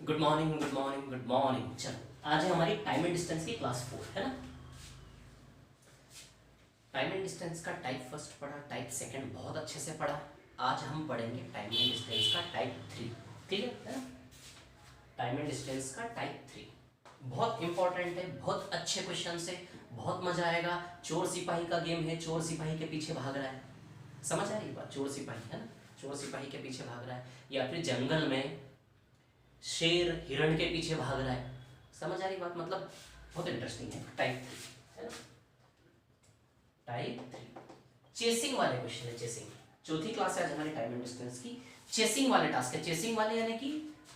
Good morning good morning good morning. चलो आज है हमारी टाइम एंड डिस्टेंस की क्लास 4 है ना। टाइम एंड डिस्टेंस का टाइप फर्स्ट पढ़ा, टाइप सेकंड बहुत अच्छे से पढ़ा। आज हम पढ़ेंगे टाइम एंड डिस्टेंस का टाइप 3। क्लियर है ना। टाइम एंड डिस्टेंस का टाइप 3 बहुत इंपॉर्टेंट है, बहुत अच्छे क्वेश्चन है, बहुत मजा आएगा। चोर सिपाही का गेम है, चोर सिपाही के पीछे भाग रहा है। समझ आ रही बात? चोर सिपाही है ना, चोर सिपाही के पीछे भाग रहा है, या फिर जंगल में शेर हिरण के पीछे भाग रहा है। समझ आ रही बात? मतलब बहुत इंटरेस्टिंग है। टाइप 3 है ना, टाइप 3 चेसिंग वाले क्वेश्चन है। चेसिंग चौथी क्लास है आज हमारी टाइम एंड डिस्टेंस की। चेसिंग वाले टास्क है। चेसिंग वाले यानी कि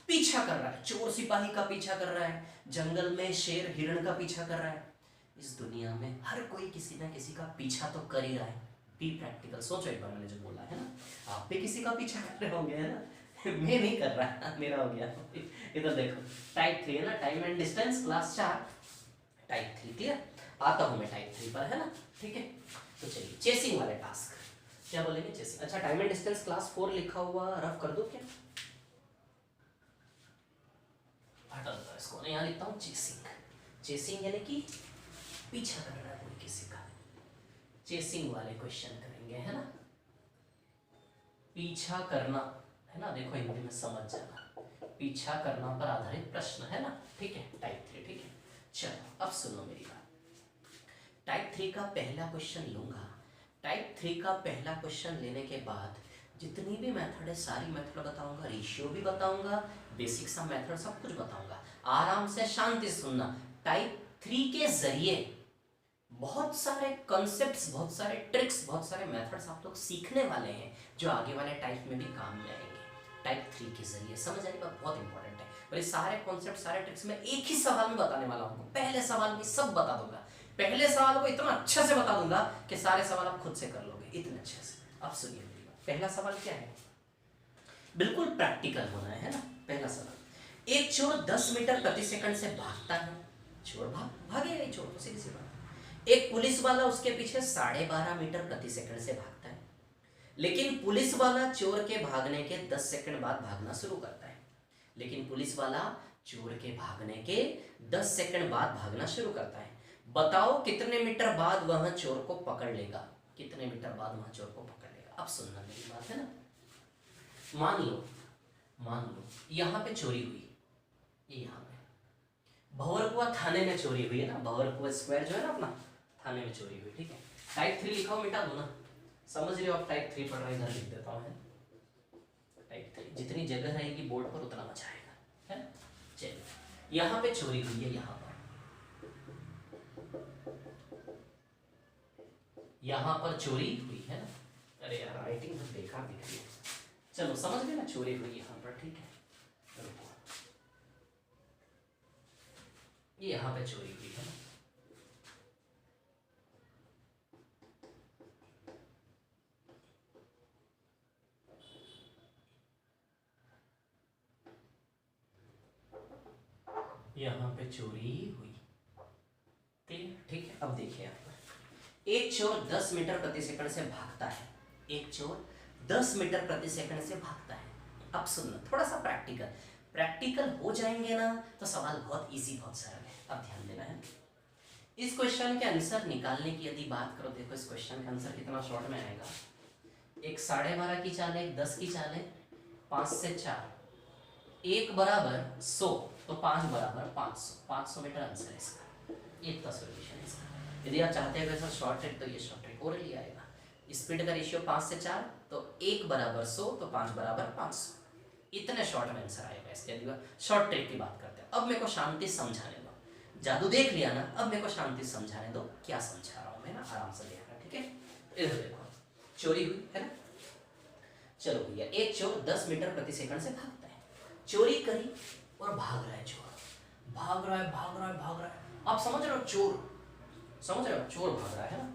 पीछा कर रहा है, चोर सिपाही का पीछा कर रहा है, जंगल में शेर हिरण का पीछा कर रहा है। इस दुनिया में हर कोई किसी ना किसी का पीछा तो कर ही रहा है। Be practical. सोचो एक बार मैंने जो बोला है ना, आप भी किसी का पीछा कर रहे होंगे है ना। मैं नहीं कर रहा, मेरा हो गया। इधर देखो, टाइप 3 है ना, time and distance class 4 type 3। Clear? आता हूं मैं टाइप 3 पर है ना। ठीक है, तो चलिए चेसिंग वाले टास्क क्या बोलेंगे? चेसिंग। अच्छा, टाइम एंड डिस्टेंस क्लास 4 लिखा हुआ रफ कर दो क्या? हटा दो इसको, यहाँ लिखता हूँ चेसिंग। चेसिंग यानी कि पीछा कर रहा है कोई किसी का। चेसिंग वाले क्वेश्चन करेंगे है ना। पीछा करना है ना, देखो हिंदी में समझ जाना। पीछा करना पर आधारित प्रश्न है ना। ठीक है, टाइप 3। ठीक है, चलो अब सुनो मेरी बात। टाइप 3 का पहला क्वेश्चन लूंगा। टाइप 3 का पहला क्वेश्चन लेने के बाद जितनी भी मेथड है सारी मेथड बताऊंगा, रेशियो भी बताऊंगा, बेसिक सा मेथड सब कुछ बताऊंगा। आराम से शांति से सुनना। टाइप 3 के जरिए बहुत सारे कॉन्सेप्ट्स, बहुत सारे ट्रिक्स, बहुत सारे मेथड्स आप लोग सीखने वाले हैं जो आगे वाले टाइप में भी काम में आएंगे। टाइप 3 के जरिए समझ आने बात बहुत इंपॉर्टेंट है। और ये सारे कॉन्सेप्ट, सारे ट्रिक्स मैं एक ही सवाल में बताने वाला हूँ। पहले सवाल में सब बता दूंगा। पहले सवाल को इतना अच्छे से बता दूंगा कि सारे सवाल आप खुद से कर लोगे इतने अच्छे से। अब सुनिए मेरी बात। पहला सवाल क्या है? बिल्कुल प्रैक्टिकल होना है ना। पहला सवाल, एक चोर 10 मीटर प्रति सेकंड से भागता है। चोर भागेगा ही, चोर तो सीधी सी बात। एक पुलिस वाला उसके पीछे 12.5 मीटर प्रति सेकंड से भागता है, लेकिन पुलिस वाला चोर के भागने के 10 सेकंड बाद भागना शुरू करता है। लेकिन पुलिस वाला चोर के भागने के 10 सेकंड बाद भागना शुरू करता है। बताओ कितने मीटर बाद वह चोर को पकड़ लेगा? कितने मीटर बाद वह चोर को पकड़ लेगा? अब सुनना मेरी बात है ना। मान लो यहां पे चोरी हुई, ये यहां पे भंवरकुआ थाने में चोरी हुई है ना। भंवरकुआ स्क्वायर जो है ना अपना, थाने में चोरी हुई। ठीक है, टाइप 3 लिखा हो, मिटा दो ना। समझ रहे हो आप? टाइप 3 पढ़ रहे, इधर लिख देता हूं। टाइप 3 जितनी जगह रहेगी बोर्ड पर उतना मजा आएगा है। चलिए, यहां पे चोरी हुई है, यहां पर चोरी हुई है ना। अरे यार राइटिंग तो बेकार दिख रही है। चलो समझ गए ना, चोरी हुई यहां पर। ठीक है, ये यहां पे चोरी हुई है ना। यहां पे चोरी हुई। ठीक है, अब देखिए यहाँ पर एक चोर 10 मीटर प्रति सेकंड से भागता है। एक चोर 10 मीटर प्रति सेकंड से भागता है। अब सुनना, थोड़ा सा प्रैक्टिकल हो जाएंगे ना तो सवाल बहुत इजी, बहुत सरल है। अब ध्यान देना है। इस क्वेश्चन के आंसर निकालने की यदि बात करो, देखो इस क्वेश्चन का आंसर कितना शॉर्ट में आएगा। एक 12.5 की चाल है, एक 10 की चाल है, 5 से 4, 1 बराबर 100 तो 5 बराबर 500। 500 मीटर आंसर है इसका। इतना सोल्यूशन है इसका। यदि आप चाहते हैं वैसा शॉर्ट ट्रिक तो ये शॉर्ट ट्रिक और लिया आएगा। स्पीड का रेशियो 5 से 4 तो 1 बराबर 100 तो 5 बराबर 500। इतने शॉर्ट में आंसर आएगा इसके। यदि शॉर्ट ट्रिक की बात करते हैं, अब मेरे को शांति समझाने दो। जादू देख लिया ना, अब मेरे को शांति समझाने दो क्या समझा रहा हूं मैं ना, आराम से देखना। ठीक है, इधर देखो, चोरी हुई है ना। चलो भैया, एक चोर 10 मीटर प्रति सेकंड से भागता है। चोरी करी और भाग रहा है चोर। भाग रहा है। आप समझ रहे हो? चोर भाग रहा है ना।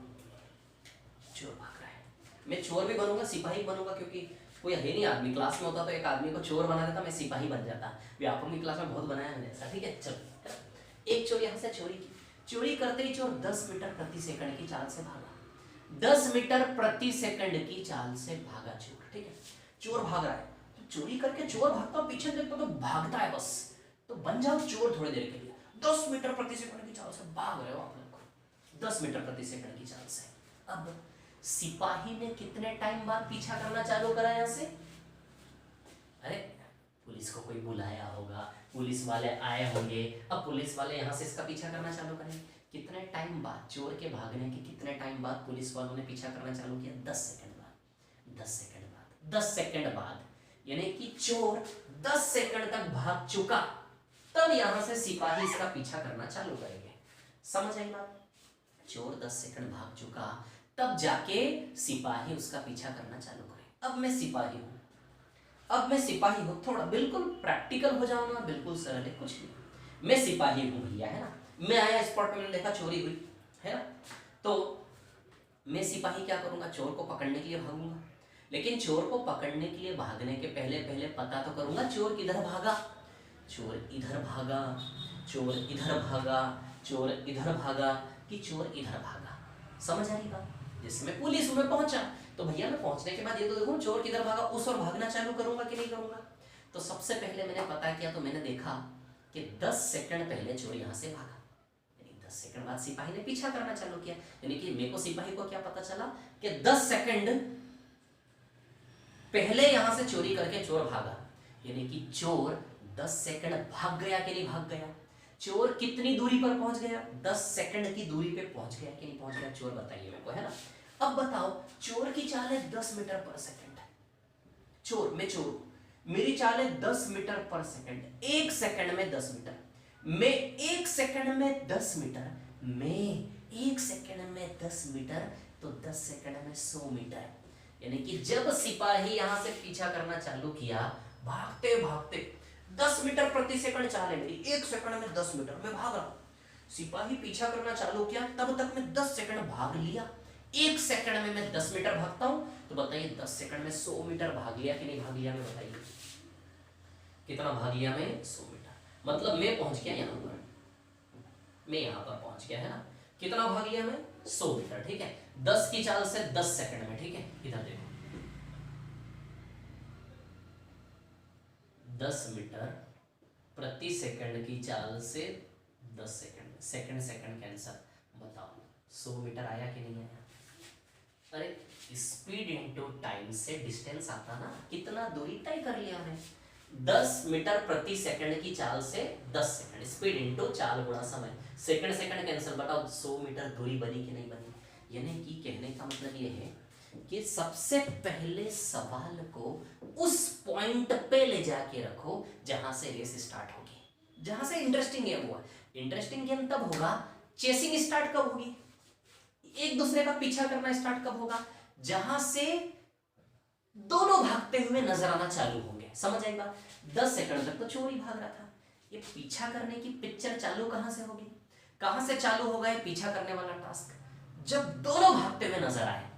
चोर भाग रहा है। मैं चोर भी बनूंगा, सिपाही बनूंगा, क्योंकि कोई है नहीं आदमी। क्लास में होता तो एक आदमी को चोर बना देता, मैं सिपाही बन जाता। व्यापक की क्लास में बहुत बनाया मैंने ऐसा। ठीक है, चलो एक चोर यहाँ से चोरी की। चोरी करते ही चोर 10 मीटर प्रति सेकंड की चाल से भागा। 10 मीटर प्रति सेकंड की चाल से भागा चोर। ठीक है, चोर भाग रहा है। तो चोरी करके चोर भागता, पीछे देखता तो भागता है बस। तो बन जाओ चोर थोड़ी देर के लिए। 10 मीटर प्रति सेकंड की चाल से भाग रहे हो आप लोग, 10 मीटर प्रति सेकंड की चाल से। अब सिपाही ने कितने टाइम बाद पीछा करना चालू करा यहाँ से? अरे पुलिस को कोई बुलाया होगा, पुलिस वाले आए होंगे, अब पुलिस वाले यहाँ से इसका पीछा करना चालू करेंगे। कितने टाइम बाद, चोर के भागने के कितने टाइम बाद पुलिस वालों ने पीछा करना चालू किया? 10 सेकंड बाद। 10 सेकंड बाद, 10 सेकंड बाद, यानी कि चोर 10 सेकंड तक भाग चुका, तब यहां से सिपाही इसका पीछा करना चालू करेंगे। समझ आई बात? चोर 10 सेकंड भाग चुका, तब जाके सिपाही उसका पीछा करना चालू करे। अब मैं सिपाही हूं, अब मैं सिपाही हूं, थोड़ा बिल्कुल प्रैक्टिकल हो जाओ ना, बिल्कुल सरल है, कुछ नहीं। मैं सिपाही हूं भैया, है ना, मैं आया स्पॉट में, मैंने देखा चोरी हुई है ना, तो मैं सिपाही क्या करूंगा? चोर को पकड़ने के लिए भागूंगा। लेकिन चोर को पकड़ने के लिए भागने के पहले पहले पता तो करूंगा चोर किधर भागा। चोर इधर भागा, चोर इधर भागा, चोर इधर भागा, कि चोर इधर भागा। समझ आ रही बात? जैसे मैं पुलिस में पहुंचा, तो भैया मैं पहुंचने के बाद ये तो देखो चोर किधर भागा, उस और भागना चालू करूंगा कि नहीं करूंगा? तो सबसे पहले मैंने पता किया, तो मैंने देखा कि 10 सेकंड पहले चोर यहां से भागा, 10 सेकंड बाद सिपाही ने पीछा करना चालू किया। यानी कि मेरे को सिपाही को क्या पता चला कि 10 सेकंड पहले यहां से चोरी करके चोर भागा, यानी कि चोर 10 सेकंड भाग गया कि नहीं भाग गया? चोर कितनी दूरी पर पहुंच गया? 10 सेकंड की दूरी पे पहुंच गया कि नहीं पहुंच गया? चोर बताइए मेरे को, है ना। अब बताओ, चोर की चाल है 10 मीटर पर सेकंड। चोर, मैं चोर, मेरी चाल है 10 मीटर पर सेकंड, 1 सेकंड में 10 मीटर। मैं 1 सेकंड में 10 मीटर, मैं 1 सेकंड में 10 मीटर, तो 10 सेकंड में 100 मीटर। यानी कि जब सिपाही यहां से पीछा करना चालू किया, भागते भागते 10 मीटर प्रति सेकंड चाल है मेरी, 1 सेकंड में 10 मीटर, मैं भाग रहा हूं। सिपाही पीछा करना चालू किया, तब तक मैं 10 सेकंड भाग लिया। 1 सेकंड में मैं 10 मीटर भागता हूं, तो बताइए 10 सेकंड में 100 मीटर भाग लिया कि नहीं भाग लिया? मैं बताइए कितना भाग लिया मैं? 100 मीटर। मतलब मैं पहुंच गया यहां पर, मैं यहां पर पहुंच गया, है ना। कितना भाग लिया मैं? 100 मीटर, ठीक है। 10 की चाल से 10 सेकंड में, ठीक है। इधर देखो, 10 मीटर प्रति सेकंड की चाल से 10 सेकंड, सेकंड सेकंड कैंसर, बताओ 100 मीटर आया कि नहीं आया? अरे स्पीड इनटू टाइम से डिस्टेंस आता ना, कितना दूरी तय कर लिया मैं। 10 मीटर प्रति सेकंड की चाल से 10 सेकंड, स्पीड इनटू चाल गुणा समय, सेकंड सेकंड कैंसिल, बताओ 100 मीटर दूरी बनी कि नहीं बनी? यानी कि कहने का मतलब ये है कि सबसे पहले सवाल को उस पॉइंट पे ले जाके रखो जहां से रेस स्टार्ट होगी, जहां से इंटरेस्टिंग गेम हुआ। इंटरेस्टिंग गेम तब होगा, चेसिंग स्टार्ट कब होगी, एक दूसरे का पीछा करना स्टार्ट कब होगा? जहां से दोनों भागते हुए नजर आना चालू होंगे। समझ आई बात? 10 सेकंड तक तो चोर ही भाग रहा था, ये पीछा करने की पिक्चर चालू कहां से होगी? कहां से चालू होगा ये पीछा करने वाला टास्क? जब दोनों भागते हुए नजर आए।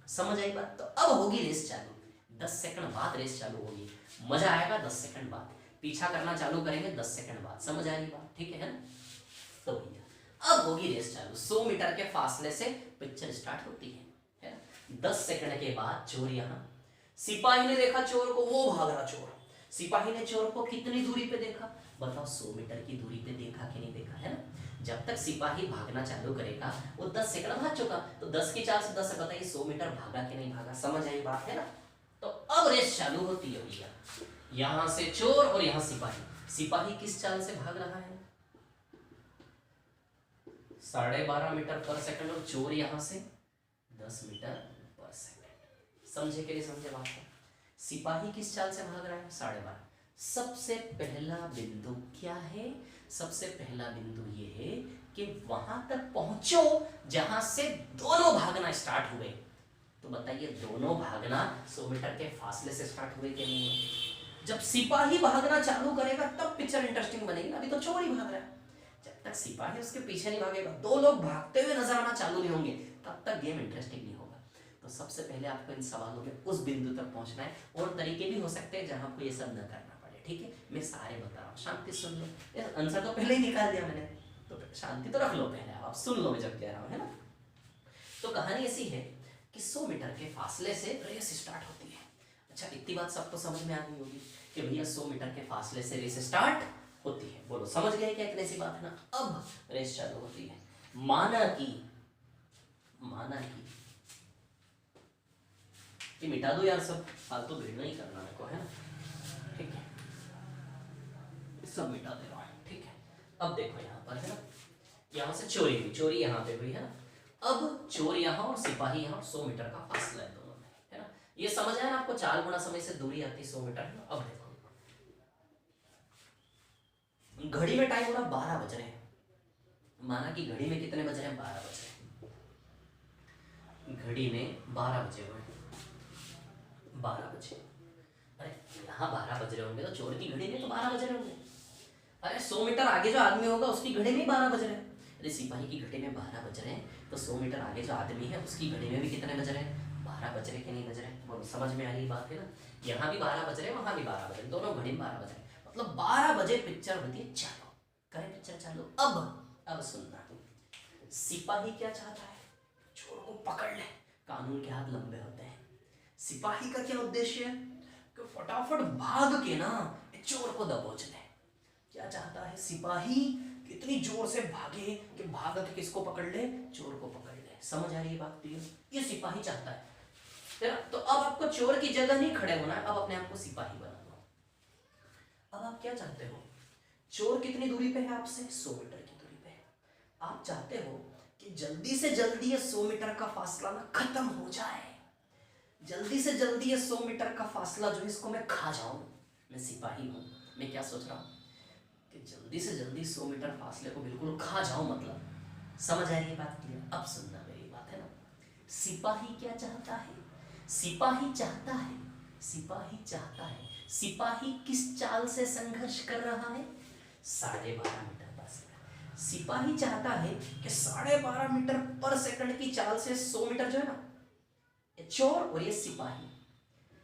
समझ आई बात? तो अब होगी रेस चालू, 10 सेकंड बाद रेस चालू होगी, मजा आएगा। 10 सेकंड बाद पीछा करना चालू करेंगे, 10 सेकंड बाद। समझ आ रही बात? ठीक है ना। तो भैया अब होगी रेस चालू, 100 मीटर के फासले से पिक्चर स्टार्ट होती है ना। 10 सेकंड के बाद चोर यहाँ, सिपाही ने देखा चोर को, वो भाग रहा चोर। सिपाही ने चोर को कितनी दूरी पे देखा? बताओ 100 मीटर की दूरी पे देखा कि नहीं देखा, है ना। जब तक सिपाही भागना चालू करेगा, वो 10 सेकंड भाग चुका, तो 10 की चाल से 10 से बताइए 100 मीटर भागा कि नहीं भागा? समझ आई बात, है ना। तो अब रेस चालू होती है भैया, यहां से चोर और यहां सिपाही। सिपाही किस चाल से भाग रहा है? 12.5 मीटर पर सेकंड, और चोर यहां से 10 मीटर पर सेकंड। समझे कि नहीं समझे बात को? सिपाही किस चाल से भाग रहा है? 12.5। सबसे पहला बिंदु क्या है? सबसे पहला बिंदु ये है कि वहां तक पहुंचो जहां से दोनों भागना स्टार्ट हुए। तो बताइए दोनों भागना 100 मीटर के फासले से स्टार्ट हुए कि नहीं? जब सिपाही भागना चालू करेगा तब पिक्चर इंटरेस्टिंग बनेगी, अभी तो चोर ही भाग रहा है। जब तक सिपाही उसके पीछे नहीं भागेगा, दो लोग भागते हुए नजर आना चालू नहीं होंगे, तब तक गेम इंटरेस्टिंग नहीं होगा। तो सबसे पहले आपको इन सवालों में उस बिंदु तक पहुंचना है, और तरीके भी हो सकते हैं जहां आपको ये सब न करना पड़े। ठीक है, मैं सारे बता रहा हूँ, शांति सुन लो। आंसर तो पहले ही निकाल दिया मैंने, तो शांति तो रख लो पहले, आप सुन लो मैं जब कह रहा हूँ, है ना। तो कहानी ऐसी है कि 100 मीटर के फासले से रेस स्टार्ट होती है। अच्छा, इतनी बात सबको समझ में आ गई होगी कि भैया 100 मीटर के फासले से रेस स्टार्ट होती है। बोलो समझ गए क्या? इतनी सी बात है ना। अब रेस चालू होती है। माना कि ये मिटा दो यार, सब फालतू भीड़ नहीं करना मेरे को, है ना, ठीक है, सब मिटा दे रहा हूँ, ठीक है। अब देखो यहाँ पर है ना, यहाँ से चोरी हुई, चोरी यहाँ पे हुई है ना। अब चोर यहाँ और सिपाही यहाँ, 100 मीटर का फासला है दोनों में, है ना। ये समझ आया ना आपको, 4 गुना समय से दूरी आती 100 मीटर है ना। अब देखो घड़ी में टाइम हो रहा 12 बज रहे हैं। माना कि घड़ी में कितने बज रहे हैं? 12 बज रहे हैं। घड़ी में 12 बजे हुए, 12 बजे। अरे यहाँ 12 बज रहे होंगे तो चोर की घड़ी में तो 12 बज रहे होंगे। अरे 100 मीटर आगे जो आदमी होगा उसकी घड़ी में 12 बज रहे हैं। अरे सिपाही की घड़ी में 12 बज रहे हैं तो 100 मीटर आगे जो आदमी है उसकी घड़ी में भी कितने बज रहे हैं? 12 बज रहे कि नहीं बज रहे? बोलो समझ में आ रही बात है ना। यहाँ भी 12 बज रहे हैं, वहां भी 12 बज रहे हैं, दोनों घड़ी में 12 बज रहे हैं। मतलब 12 बजे पिक्चर होती है चालू। करें पिक्चर चालू। अब सुनना, सिपाही क्या चाहता है? चोर को पकड़ ले। कानून के हाथ लंबे होते हैं। सिपाही का क्या उद्देश्य है? कि फटाफट भाग के ना चोर को दबोच ले। क्या चाहता है सिपाही? कितनी जोर से भागे कि भाग के किसको पकड़ ले? चोर को पकड़ ले। समझ आ रही है बात क्लियर? ये सिपाही चाहता है ना। तो अब आपको चोर की जगह नहीं खड़े होना है, अब अपने आप को सिपाही बना दो। अब आप क्या चाहते हो? चोर कितनी दूरी पे है आपसे? 100 मीटर की दूरी पे। आप चाहते हो कि जल्दी से जल्दी ये 100 मीटर का फासला ना खत्म हो जाए। जल्दी से जल्दी ये 100 मीटर का फासला जो है इसको मैं खा जाऊं। मैं सिपाही हूं, मैं क्या सोच रहा हूं कि जल्दी से जल्दी 100 मीटर फासले को बिल्कुल खा जाऊं। मतलब समझ आ रही है बात क्लियर? अब सुनना मेरी बात है ना। सिपाही क्या चाहता है? सिपाही चाहता है, सिपाही किस चाल से संघर्ष कर रहा है? 12.5 मीटर पर सेकंड। सिपाही चाहता है कि 12.5 मीटर पर सेकंड की चाल से 100 मीटर जो है ना, चोर और ये सिपाही,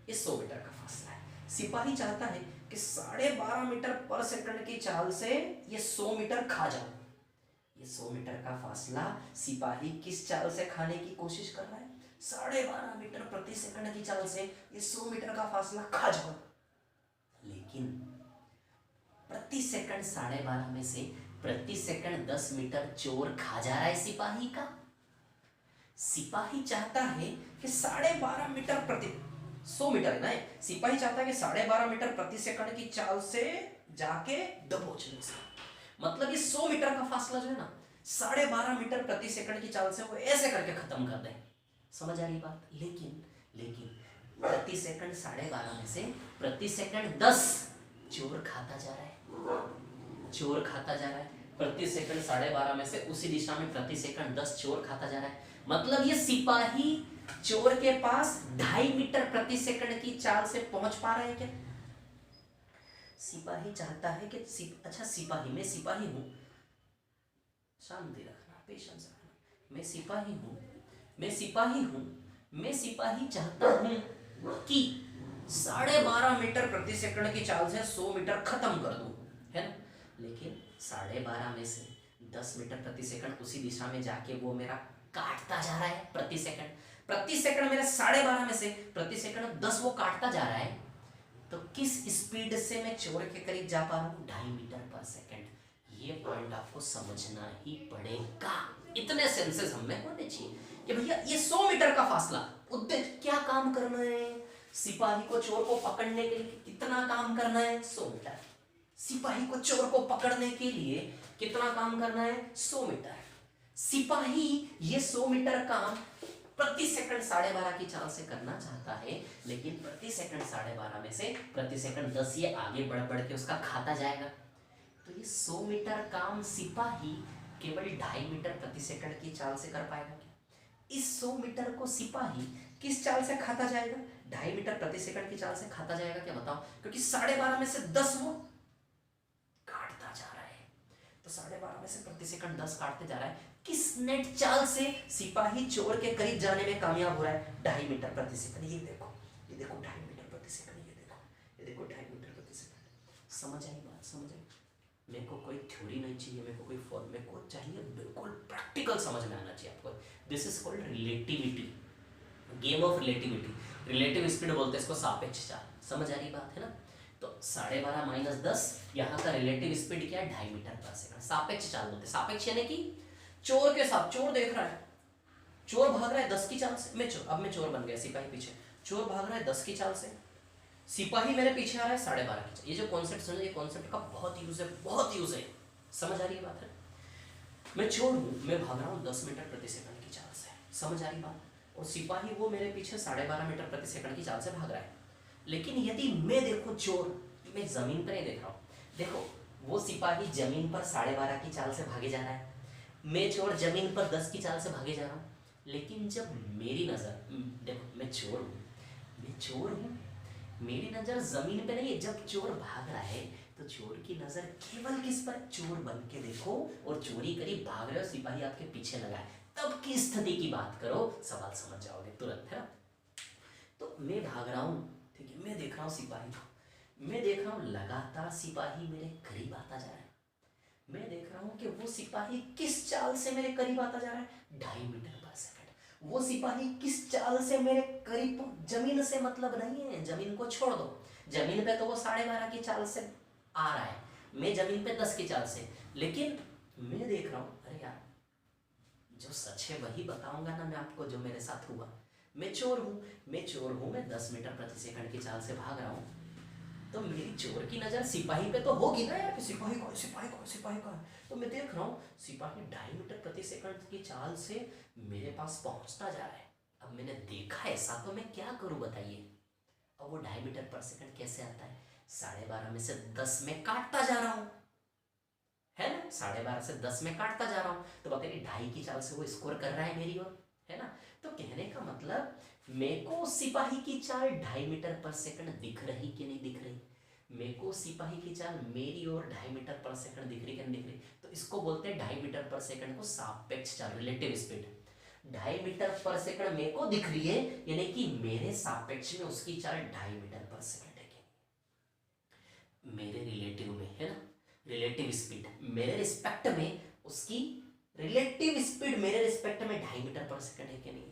ये 100 मीटर का फासला है। सिपाही चाहता है कि 12.5 मीटर पर सेकंड की चाल से ये 100 मीटर खा जाओ। ये 100 मीटर का फासला सिपाही किस चाल से खाने की कोशिश कर रहा है? 12.5 मीटर प्रति सेकंड की चाल से ये 100 मीटर का फासला खा जाओ। लेकिन प्रति सेकंड 12.5 में से प्रति सेकंड 10 मीटर चोर खा जा रहा है सिपाही का। सिपाही चाहता है कि 12.5 मीटर प्रति 100 मीटर ना, सिपाही चाहता है कि 12.5 मीटर प्रति सेकंड की चाल से जाके दबोच ले। मतलब ये 100 मीटर का फासला जो है ना, 12.5 मीटर प्रति सेकंड की चाल से वो ऐसे करके खत्म कर दे। समझ आ रही बात? लेकिन प्रति सेकंड 12.5 में से प्रति सेकंड 10 चोर खाता जा रहा है। चोर खाता जा रहा है प्रति सेकंड 12.5 में से उसी दिशा में प्रति सेकंड 10 चोर खाता जा रहा है। मतलब ये सिपाही चोर के पास 2.5 मीटर प्रति सेकंड की चाल से पहुंच पा रहा है क्या? सिपाही चाहता है कि अच्छा सिपाही, मैं सिपाही हूं, शांति रखना, पेशेंस रखना। मैं सिपाही चाहता हूं कि 12.5 मीटर प्रति सेकंड की चाल से 100 मीटर खत्म कर दूं, है ना। लेकिन 12.5 में से 10 मीटर प्रति सेकंड उसी दिशा में जाके वो मेरा काटता जा रहा है प्रति सेकंड मेरा 12.5 में से प्रति सेकंड 10 वो काटता जा रहा है। तो किस स्पीड से मैं चोर के करीब जा पा रहा हूँ? 2.5 मीटर पर सेकंड। ये पॉइंट आपको समझना ही पड़ेगा। इतने सेंसेस हमें होने चाहिए कि भैया ये 100 मीटर का फासला, उद्देश्य क्या काम करना है? सिपाही को चोर को पकड़ने के लिए कितना काम करना है? 100 मीटर। सिपाही को चोर को पकड़ने के लिए कितना काम करना है? 100 मीटर। सिपाही ये 100 मीटर काम प्रति सेकंड 12.5 की चाल से करना चाहता है, लेकिन प्रति सेकंड 12.5 में से प्रति सेकंड 10 ये आगे बढ़ के उसका खाता जाएगा। तो ये 100 मीटर काम सिपाही केवल 2.5 मीटर प्रति सेकंड की चाल से कर पाएगा क्या? इस 100 मीटर को सिपाही किस चाल से खाता जाएगा? 2.5 मीटर प्रति सेकंड की चाल से खाता जाएगा क्या? बताओ। क्योंकि 12.5 में से 10 वो काटता जा रहा है, तो 12.5 में से प्रति सेकंड 10 काटते जा रहा है। किस नेट चाल से सिपाही चोर के करीब जाने में कामयाब हो रहा है? 2.5 मीटर प्रति सेकंड। ये देखो 2.5 मीटर प्रति सेकंड। ये देखो 2.5 मीटर प्रति सेकंड। समझ आई बात? समझ आई? मेरे को कोई थ्योरी नहीं चाहिए, मेरे को कोई फॉर्म, मेरे को चाहिए बिल्कुल प्रैक्टिकल समझ में आना चाहिए आपको। This is called relativity, game of relativity. Relative speed बोलते हैं इसको, सापेक्ष चाल। समझ आ रही बात है ना? तो 12.5 माइनस 10, यहाँ का रिलेटिव स्पीड क्या है 2.5 मीटर पर सेकंड। सापेक्ष चाल बोलते हैं। सापेक्ष यानी कि चोर के साथ, चोर देख रहा है, चोर भाग रहा है 10 की चाल से, मैं चोर बन गया, सिपाही पीछे, चोर भाग रहा है 10 की चाल से, सिपाही मेरे पीछे आ रहा है 12.5 की चाल। ये जो कॉन्सेप्ट समझे, ये कॉन्सेप्ट का बहुत यूज है, बहुत यूज है। समझ आ रही है बात है? मैं चोर हूँ, मैं भाग रहा हूँ 10 मीटर प्रति सेकंड की चाल से, समझ आ रही बात? और सिपाही वो मेरे पीछे 12.5 मीटर प्रति सेकंड की चाल से भाग रहा है। लेकिन यदि मैं देखूं चोर, मैं जमीन पर नहीं देख रहा हूँ, देखो वो सिपाही जमीन पर 12.5 की चाल से भागे जा रहा है, मैं चोर जमीन पर 10 की चाल से भागे जा रहा हूँ। लेकिन जब मेरी नजर, देखो मैं चोर हूँ, मैं चोर हूँ, मेरी नजर जमीन पे नहीं है। जब चोर भाग रहा है तो चोर की नजर केवल किस पर? चोर बन के देखो, और चोरी करी, भाग रहे हो, सिपाही आपके पीछे लगा है, तब की स्थिति की बात करो, सवाल समझ जाओगे तुरंत, है ना? तो मैं भाग रहा हूँ, ठीक है, मैं देख रहा हूँ सिपाही को, मैं देख रहा हूँ लगातार सिपाही मेरे करीब आता जा रहा है। मैं देख रहा हूँ कि वो सिपाही किस चाल से मेरे करीब आता जा रहा है, 2.5 मीटर पर सेकंड। वो सिपाही किस चाल से मेरे करीब, जमीन से मतलब नहीं है, जमीन को छोड़ दो, जमीन पे तो वो 12.5 की चाल से आ रहा है, मैं जमीन पे 10 की चाल से। लेकिन मैं देख रहा हूँ, अरे यार जो सच है वही बताऊंगा ना मैं आपको, जो मेरे साथ हुआ। मैं चोर हूँ, मैं 10 मीटर प्रति सेकंड की चाल से भाग रहा हूँ, तो मेरी चोर की नजर सिपाही पे तो होगी ना यार, कि सिपाही कौन, सिपाही कौन, सिपाही कौन। तो मैं देख रहा हूँ सिपाही 2.5 मीटर प्रति सेकंड की चाल से मेरे पास पहुंचता जा रहा है। अब मैंने देखा ऐसा, तो मैं क्या करूं बताइए? अब वो 2.5 मीटर पर सेकंड कैसे आता है? 12.5 में से 10 में काटता जा रहा हूं, है ना? 12.5 से 10 में काटता जा रहा हूं, तो बताइए 2.5 की चाल से वो स्कोर कर रहा है मेरी ओर, है ना? तो कहने का मतलब मेरे को सिपाही की चाल 2.5 मीटर पर सेकंड दिख रही कि नहीं दिख रही? मेरे को सिपाही की चाल मेरी ओर 2.5 मीटर पर सेकंड दिख रही कि नहीं दिख रही? तो इसको बोलते हैं 2.5 मीटर पर सेकंड को सापेक्ष चाल, relative speed. 2.5 metre per second मेरे को दिख रही है, यानी कि मेरे सापेक्ष में उसकी चाल 2.5 मीटर पर सेकंड है कि नहीं? मेरे रिलेटिव में, है ना, रिलेटिव स्पीड मेरे रिस्पेक्ट में, उसकी रिलेटिव स्पीड मेरे रिस्पेक्ट में 2.5 मीटर पर सेकंड है कि नहीं?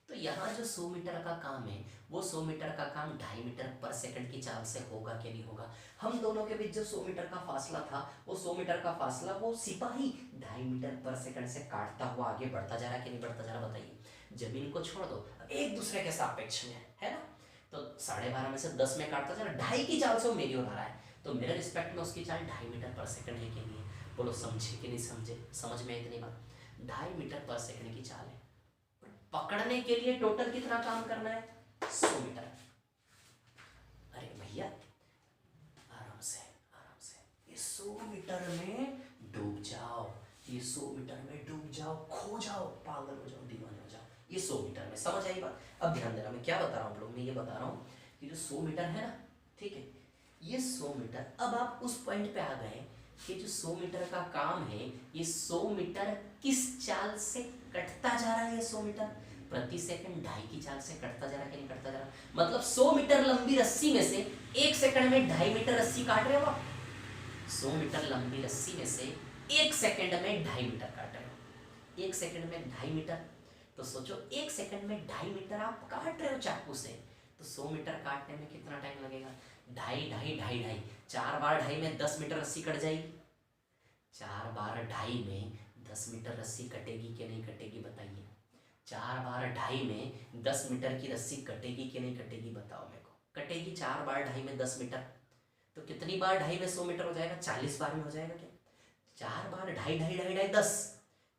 तो यहाँ जो 100 मीटर का काम है, वो 100 मीटर का काम 2.5 मीटर पर सेकंड की चाल से होगा कि नहीं होगा? हम दोनों के बीच जो 100 मीटर का फासला था, वो 100 मीटर का फासला वो सिपाही 2.5 मीटर पर सेकंड से काटता हुआ आगे बढ़ता जा रहा है कि नहीं बढ़ता जा रहा? बताइए। जमीन को छोड़ दो, एक दूसरे के सापेक्ष में, है ना? तो 12.5 में से 10 में काटता जा रहा है, 2.5 की चाल से वो मेरी ओर आ रहा है, तो मेरे रिस्पेक्ट में उसकी चाल 2.5 मीटर पर सेकंड है कि नहीं है? बोलो समझे कि नहीं समझे? समझ में इतनी बात? 2.5 मीटर पर सेकंड की चाल है, पकड़ने के लिए टोटल कितना काम करना है? 100 मीटर। अरे भैया आराम से, आराम से, ये 100 मीटर में डूब जाओ, ये 100 मीटर में डूब जाओ, खो जाओ, पागल हो जाओ, दीवाने हो जाओ, ये 100 मीटर में। समझ आई बात? अब ध्यान देना, मैं क्या बता रहा हूँ आप लोग, मैं ये बता रहा हूँ कि जो 100 मीटर है ना, ठीक है, ये 100 मीटर, अब आप उस पॉइंट पे आ गए कि जो 100 मीटर का काम है, ये 100 मीटर किस चाल से कटता जा रहा है? ये 100 मीटर प्रति सेकंड 2.5 की चाल से कटता जा रहा है कि नहीं कटता जा रहा? मतलब 100 मीटर लंबी रस्सी में से 1 सेकंड में 2.5 मीटर रस्सी काट रहे हो आप। 100 मीटर लंबी रस्सी में से 1 सेकंड में 2.5 मीटर काट रहे हो। 1 सेकंड में 2.5 मीटर, तो सोचो 1 सेकंड में 2.5 मीटर आप काट रहे हो चाकू से, तो 100 मीटर काटने में कितना टाइम लगेगा? 2.5 2.5 2.5 4 बार 2.5 में 10 मीटर रस्सी कट जाएगी। 4 बार 2.5 में 10 मीटर रस्सी कटेगी कि नहीं कटेगी? बताइए। 4 बार 2.5 में 10 मीटर की रस्सी कटेगी कि नहीं कटेगी? बताओ मेरे को। कटेगी। 4 बार 2.5 में 10 मीटर, तो कितनी बार 2.5 में 100 मीटर हो जाएगा? 40 बार में हो जाएगा क्या? 4 बार 2.5 2.5 2.5 2.5 10,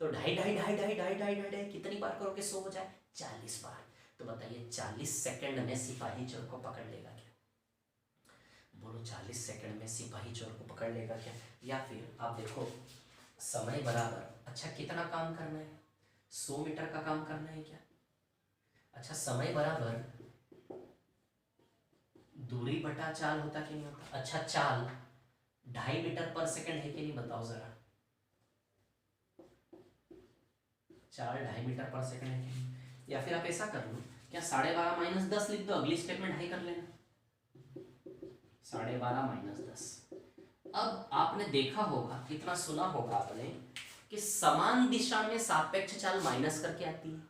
तो 2.5 2.5 2.5 2.5 2.5 2.5 कितनी बार करोगे 100 हो जाए? 40 बार। तो बताइए 40 सेकंड में सिपाही चोर को पकड़ लेगा क्या? बोलो 40 सेकंड में सिपाही चोर को पकड़ लेगा क्या? या फिर आप देखो समय बराबर, अच्छा कितना काम करना है? 100 मीटर का काम करना है क्या? अच्छा समय बराबर दूरी बटा चाल होता कि नहीं होता? अच्छा चाल 2.5 मीटर पर सेकंड है कि नहीं? बताओ जरा। चाल 2.5 मीटर पर सेकंड है कि नहीं? या फिर आप ऐसा कर लो, क्या 12.5 माइनस 10 लिख दो, अगली स्टेप में 2.5 कर लेना। 12.5 माइनस 10। अब आपने देखा होगा, इतना सुना होगा आपने कि समान दिशा में सापेक्ष चाल माइनस करके आती है।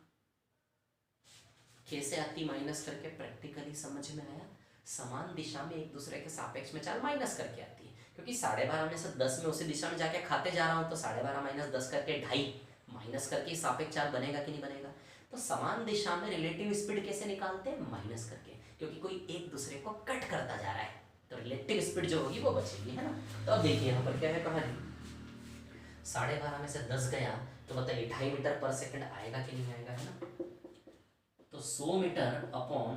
कैसे आती माइनस करके? प्रैक्टिकली समझ में आया? समान दिशा में एक दूसरे के सापेक्ष में चाल माइनस करके आती है, क्योंकि 12.5 में से 10 में उसी दिशा में जाके खाते जा रहा हूँ, तो 12.5 माइनस 10 करके 2.5 माइनस करके सापेक्ष चाल बनेगा कि नहीं बनेगा। तो समान दिशा में रिलेटिव स्पीड कैसे निकालते हैं, माइनस करके, क्योंकि कोई एक दूसरे को कट करता जा रहा है, तो रिलेटिव स्पीड जो होगी वो बचेगी, है ना। तो अब देखिए यहाँ पर क्या है, कहा 12.5 में से 10 गया तो बताइए 2.5 मीटर पर सेकंड आएगा कि नहीं आएगा, है ना। तो 100 metre upon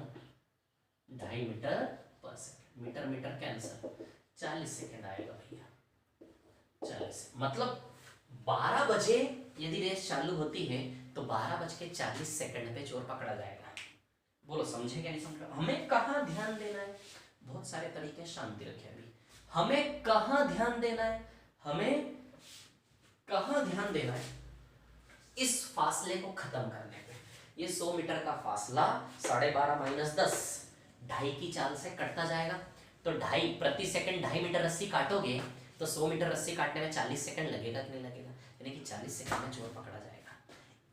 2.5 metre per second, metre metre cancel, 40 second आएगा भैया, 40। मतलब 12 बजे यदि रेस चालू होती है तो 12:40 पे चोर पकड़ा जाएगा। बोलो समझे क्या नहीं समझे। हमें कहाँ ध्यान देना है, बहुत सारे तरीके, शांति रखिए अभी। हमें कहाँ ध्यान देना है, हमें कहाँ ध्यान देना है, इस फासले को खत्म करने पे। ये 100 मीटर का फासला 12.5 माइनस 10 2.5 की चाल से कटता जाएगा, तो 2.5 प्रति सेकंड 2.5 मीटर रस्सी काटोगे तो 100 मीटर रस्सी काटने में 40 सेकंड लगेगा कि नहीं लगेगा, यानी कि 40 सेकंड में चोर पकड़ा जाएगा।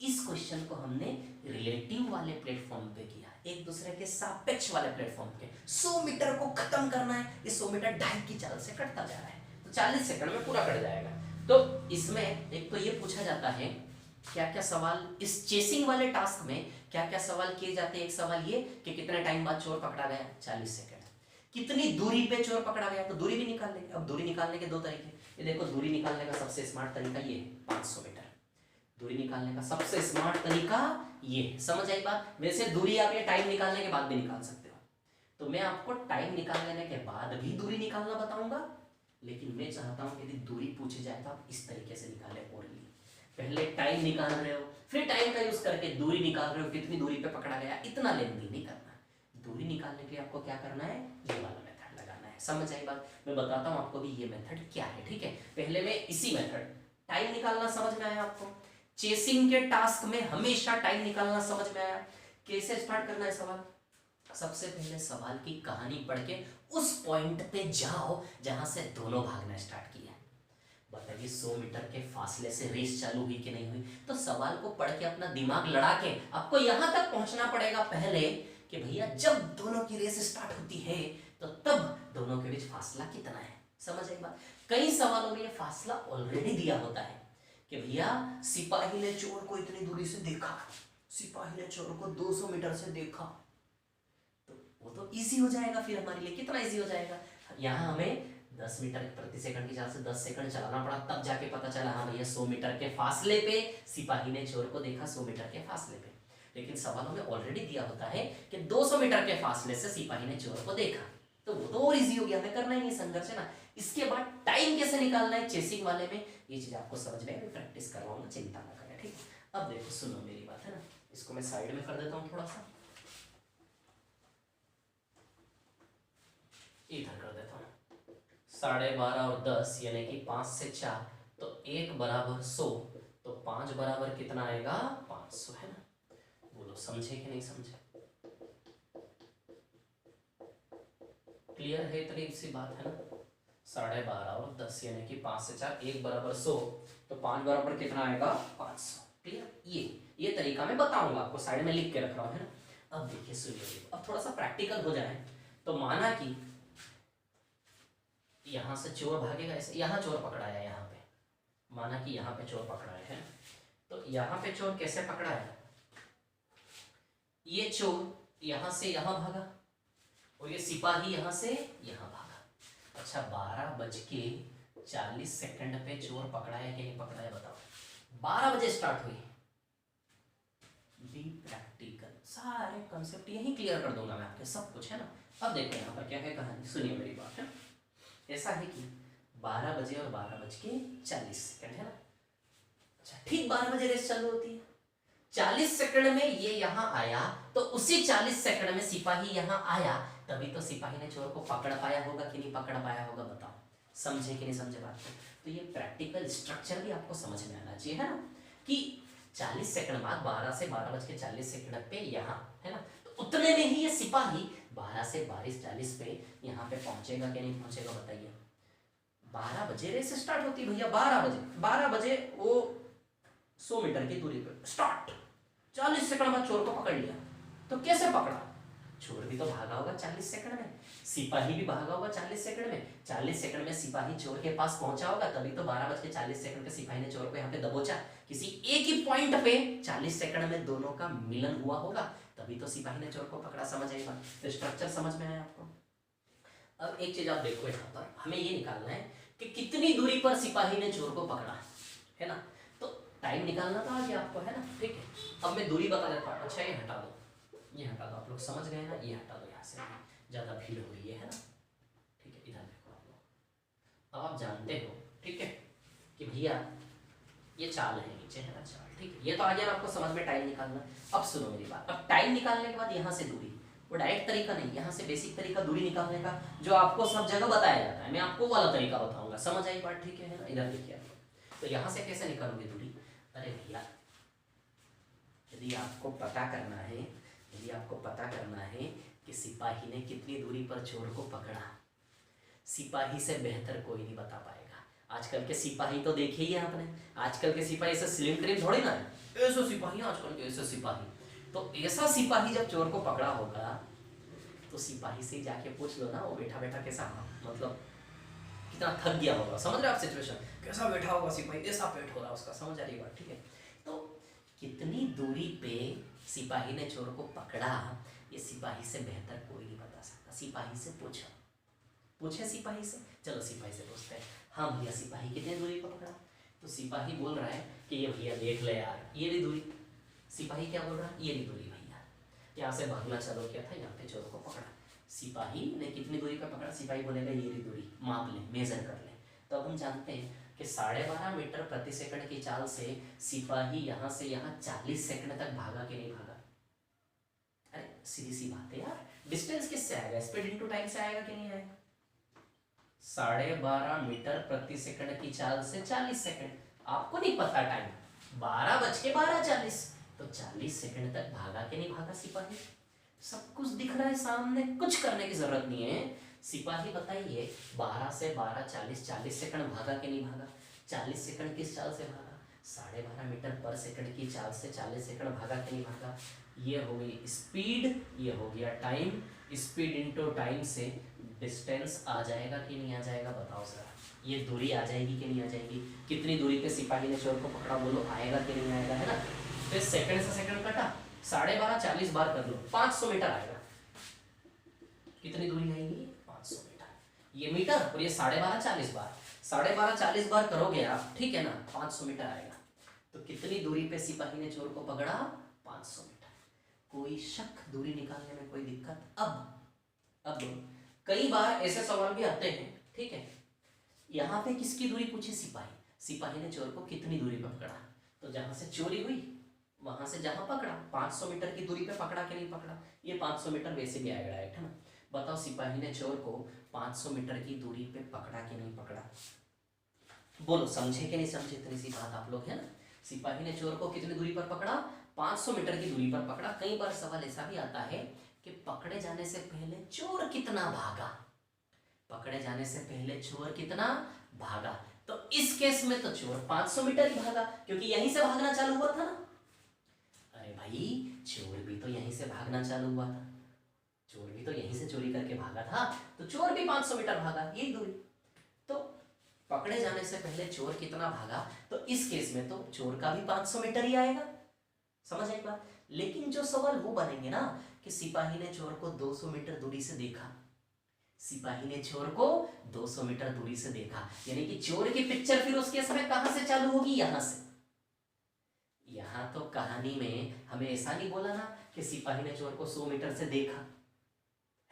इस क्वेश्चन को हमने रिलेटिव वाले प्लेटफॉर्म पे किया, एक दूसरे के सापेक्ष वाले प्लेटफॉर्म पे। 100 मीटर को खत्म करना है, ये 100 मीटर 2.5 की चाल से कटता जा रहा है, तो 40 सेकंड में पूरा कट जाएगा। तो इसमें एक तो ये पूछा जाता है, क्या क्या सवाल इस चेसिंग वाले टास्क में क्या क्या सवाल किए जाते हैं। एक सवाल ये कि कितने टाइम बाद चोर पकड़ा गया, 40 सेकंड। कितनी दूरी पे चोर पकड़ा गया, तो दूरी भी निकाल लेंगे। अब दूरी निकालने के दो तरीके, ये देखो दूरी निकालने का सबसे स्मार्ट तरीका ये 500 मीटर। दूरी निकालने का सबसे स्मार्ट तरीका ये, समझ आई बात। वैसे दूरी आप ये टाइम निकालने के बाद भी निकाल सकते हो, तो मैं आपको टाइम निकाल लेने के बाद भी दूरी निकालना बताऊंगा, लेकिन मैं चाहता हूं यदि दूरी पूछी जाए तो आप इस तरीके से निकाले। ओरली पहले टाइम निकाल रहे हो, फिर टाइम का यूज करके दूरी निकाल रहे हो, कितनी दूरी पे पकड़ा गया, इतना लेंथी नहीं करना। दूरी निकालने के लिए आपको क्या करना है, ये वाला मेथड लगाना है। समझ आई बात। मैं बताता हूं आपको भी ये मेथड क्या है, ठीक है। पहले मैं इसी मेथड, टाइम निकालना समझ में आया आपको। चेसिंग के टास्क में हमेशा टाइम निकालना समझ में आया। कैसे स्टार्ट करना है सवाल, सबसे पहले सवाल की कहानी पढ़ के उस पॉइंट पे जाओ जहां से दोनों भागना स्टार्ट किया। बताइए 100 मीटर के फासले से रेस चालू हुई कि नहीं हुई, तो सवाल को पढ़ के अपना दिमाग लड़ा के आपको यहां तक पहुंचना पड़ेगा पहले कि भैया जब दोनों की रेस स्टार्ट होती है तो तब दोनों के बीच फासला कितना है। समझ आई बात। कई सवालों में ये फासला ऑलरेडी दिया होता है कि भैया सिपाही ने चोर को इतनी दूरी से देखा, सिपाही ने चोर को 200 मीटर से देखा, तो वो तो इजी हो जाएगा फिर हमारे लिए। कितना इजी हो जाएगा, यहाँ हमें 10 मीटर प्रति सेकंड की चाल से 10 सेकंड चलाना पड़ा, तब जाके पता चला हाँ भैया 100 मीटर के फासले पे सिपाही ने चोर को देखा, 100 मीटर के फासले पे। लेकिन सवालों में ऑलरेडी दिया होता है कि 200 मीटर के फासले से सिपाही ने चोर को देखा, तो वो तो और इजी हो गया, हमें करना ही नहीं संघर्ष, है ना। इसके बाद टाइम कैसे निकालना है चेसिंग वाले में, ये चीज आपको समझ में, मैं प्रैक्टिस करवाऊंगा, चिंता ना करें, ठीक है। अब देखो सुनो मेरी बात, है ना। इसको मैं साइड में कर देता हूँ थोड़ा सा, इधर कर देता हूँ। 12.5 और 10 यानी कि 5 से 4, तो 1 बराबर 100, तो 5 बराबर कितना आएगा, 500, है ना। बोलो समझे कि नहीं समझे, क्लियर है, इतनी सी बात है ना। 12.5 और 10 यानी कि 5 से 4, 1 बराबर 100, तो 5 बराबर कितना आएगा, 500। क्लियर। ये तरीका मैं बताऊंगा आपको, साइड में लिख के रख रहा हूं, है ना। अब देखिए सुनिए, अब थोड़ा सा प्रैक्टिकल हो जाए। तो माना कि यहां से चोर भागेगा ऐसे, यहां चोर पकड़ा है, यहाँ पे माना कि यहाँ पे चोर पकड़ा है, तो यहाँ पे चोर कैसे पकड़ा है, ये चोर यहां से यहां भागा और ये सिपाही यहां से यहां भागा। अच्छा 12:40 पे चोर पकड़ा है कि नहीं पकड़ा है बताओ। 12 बजे स्टार्ट हुई, बी प्रैक्टिकल, सारे कॉन्सेप्ट यही क्लियर कर दूंगा मैं आपके, सब कुछ, है ना। अब देखो यहाँ पर क्या है कहानी, सुनिए मेरी बात, है। ऐसा है कि 12 बजे और 12:40, है ना। अच्छा ठीक 12 बजे रेस चालू होती है, 40 सेकंड में ये यहाँ आया, तो उसी 40 सेकंड में सिपाही यहाँ आया, तभी तो सिपाही ने चोर को पकड़ पाया होगा कि नहीं पकड़ पाया होगा, बताओ समझे कि नहीं समझे बात को। तो ये प्रैक्टिकल स्ट्रक्चर भी आपको समझ में आना चाहिए, है ना, कि 40 सेकंड बाद 12 से 12:40 पे यहाँ, है ना, तो उतने में ही ये सिपाही 12 से 12:40 पे यहाँ पे पहुंचेगा कि नहीं पहुंचेगा बताइए। 12 बजे रेस स्टार्ट होती है भैया, 12 बजे वो 100 मीटर की दूरी पे स्टार्ट, 40 सेकंड बाद चोर को पकड़ लिया, तो कैसे पकड़ा, चोर भी तो भागा होगा 40 सेकंड में, सिपाही भी भागा होगा 40 सेकंड में। 40 सेकंड में सिपाही चोर के पास पहुंचा होगा, तभी तो 12:40 पे सिपाही ने चोर को यहाँ पे दबोचा। किसी एक ही पॉइंट पे 40 सेकंड में दोनों का मिलन हुआ होगा, तभी तो सिपाही ने चोर को पकड़ा। समझ आई बात? तो स्ट्रक्चर समझ में आया आपको? अब एक चीज आप देखो, यहाँ पर हमें ये निकालना है कि कितनी दूरी पर सिपाही ने चोर को पकड़ा, है ना। तो टाइम निकालना था आगे आपको, है ना। ठीक है, अब मैं दूरी बता देता हूँ। अच्छा, ये हटा दो, ये हटा दो, आप लोग समझ गए ना। ये हटा दो यहाँ से, ज़्यादा भीड़ हो रही है ना। ठीक है, इधर देखो आप लोग। अब आप जानते हो, ठीक है, कि भैया ये चाल है, नीचे है ना चाल। ठीक है, ये तो आ गया आपको समझ में, टाइम निकालना। अब सुनो मेरी बात, अब टाइम निकालने के बाद यहाँ से दूरी, वो डायरेक्ट तरीका नहीं, यहाँ से बेसिक तरीका दूरी निकालने का जो आपको सब जगह बताया जाता है, मैं आपको वाला तरीका बताऊंगा। समझ आई बात? ठीक है ना। इधर देखिए, तो यहाँ से कैसे निकालोगे दूरी? अरे भैया, यदि आपको पता करना है, यदि आपको पता करना है कि सिपाही ने कितनी दूरी पर चोर को पकड़ा, सिपाही से बेहतर कोई नहीं बता पाएगा। आजकल के सिपाही तो देखे ही है आपने, आजकल के सिपाही ऐसे स्लिम ट्रिम थोड़ी ना है, ऐसे सिपाही आजकल के, ऐसे सिपाही। तो ऐसा सिपाही जब चोर को पकड़ा होगा, तो सिपाही से जाके पूछ लो ना, वो बैठा बैठा कैसा, मतलब कितना थक गया होगा। समझ रहे आप सिचुएशन? कैसा बैठा होगा सिपाही, ऐसा पेट हो रहा उसका। समझ आ रही बात? ठीक है, तो कितनी दूरी पे सिपाही ने चोर को पकड़ा, ये सिपाही से बेहतर कोई नहीं बता सकता। सिपाही से पूछो, पूछे सिपाही से। चलो सिपाही से पूछते हैं, हाँ भैया सिपाही कितनी दूरी पर पकड़ा? तो सिपाही बोल रहा है कि ये भैया देख ले यार, ये रही दूरी। सिपाही क्या बोल रहा है? ये रही दूरी भैया, यहाँ से भागना चालू किया था, यहाँ पे चोर को पकड़ा। सिपाही ने कितनी दूरी पर पकड़ा? सिपाही बोलेगा ये रही दूरी, माप ले, मेजर कर ले। तो अब हम जानते हैं कि 12.5 मीटर प्रति सेकंड की चाल से सिपाही यहाँ से यहाँ 40 सेकंड तक भागा कि नहीं भागा? अरे सीधी सी बात है यार, डिस्टेंस किससे आएगा? स्पीड इनटू टाइम से आएगा कि नहीं आएगा? 12.5 मीटर प्रति सेकंड की चाल से 40 सेकंड, आपको नहीं पता टाइम, 12:12:40, तो 40 सेकंड तक भागा कि नहीं भागा सिपाही? सब कुछ दिख रहा है सामने, कुछ करने की जरूरत नहीं है। सिपाही बताइए 12 से 12:40, 40 सेकंड भागा कि नहीं भागा? 40 सेकंड किस चाल से भागा? 12.5 मीटर पर सेकंड की चाल से 40 सेकंड भागा कि नहीं भागा? ये हो गई स्पीड, ये हो गया टाइम। स्पीड इनटू टाइम से डिस्टेंस आ जाएगा कि नहीं आ जाएगा? बताओ जरा, ये दूरी आ जाएगी कि नहीं आ जाएगी? कितनी दूरी पे सिपाही ने चोर को पकड़ा, बोलो आएगा कि नहीं आएगा, है ना। फिर सेकंड से सेकंड कटा, 12.5 40 बार कर लो, 500 मीटर आएगा। कितनी दूरी आएगी? 500 मीटर। ये मीटर और ये 12.5 40 बार, 12.5 40 बार करोगे आप, ठीक है ना, 500 मीटर आएगा। तो कितनी दूरी पे सिपाही ने चोर को पकड़ा? 500 मीटर। कोई शक? दूरी निकालने में कोई दिक्कत? अब कई बार ऐसे सवाल भी आते हैं, ठीक है, यहाँ पे किसकी दूरी पूछी? सिपाही ने चोर को कितनी दूरी पे पकड़ा? तो जहां से चोरी हुई वहां से जहां पकड़ा, 500 मीटर की दूरी पे पकड़ा कि नहीं पकड़ा? ये 500 मीटर वैसे भी आएगा डायरेक्ट, है ना। बताओ सिपाही ने चोर को 500 मीटर की दूरी पे पकड़ा कि नहीं पकड़ा? बोलो समझे कि नहीं समझे? इतनी सी बात आप लोग, है ना। सिपाही ने चोर को कितनी दूरी पर पकड़ा? 500 मीटर की दूरी पर पकड़ा। कई बार सवाल ऐसा भी आता है कि पकड़े जाने से पहले चोर कितना भागा, पकड़े जाने से पहले चोर कितना भागा। तो इस केस में तो चोर 500 मीटर ही भागा, क्योंकि यहीं से भागना चालू हुआ था ना। अरे भाई, चोर भी तो यहीं से भागना चालू हुआ था, चोर भी तो यहीं से चोरी करके भागा था, तो चोर भी 500 मीटर भागा, यही दूरी। तो पकड़े जाने से पहले चोर कितना भागा, तो इस केस में तो चोर का भी 500 मीटर ही आएगा। समझ आई बात? लेकिन जो सवाल वो बनेंगे ना कि सिपाही ने चोर को 200 मीटर दूरी से देखा, सिपाही ने चोर को 200 मीटर दूरी से देखा, यानी कि चोर की पिक्चर फिर उसके समय कहां से चालू होगी? यहां से। यहां तो कहानी में हमें ऐसा नहीं बोला ना कि सिपाही ने चोर को 100 मीटर से देखा,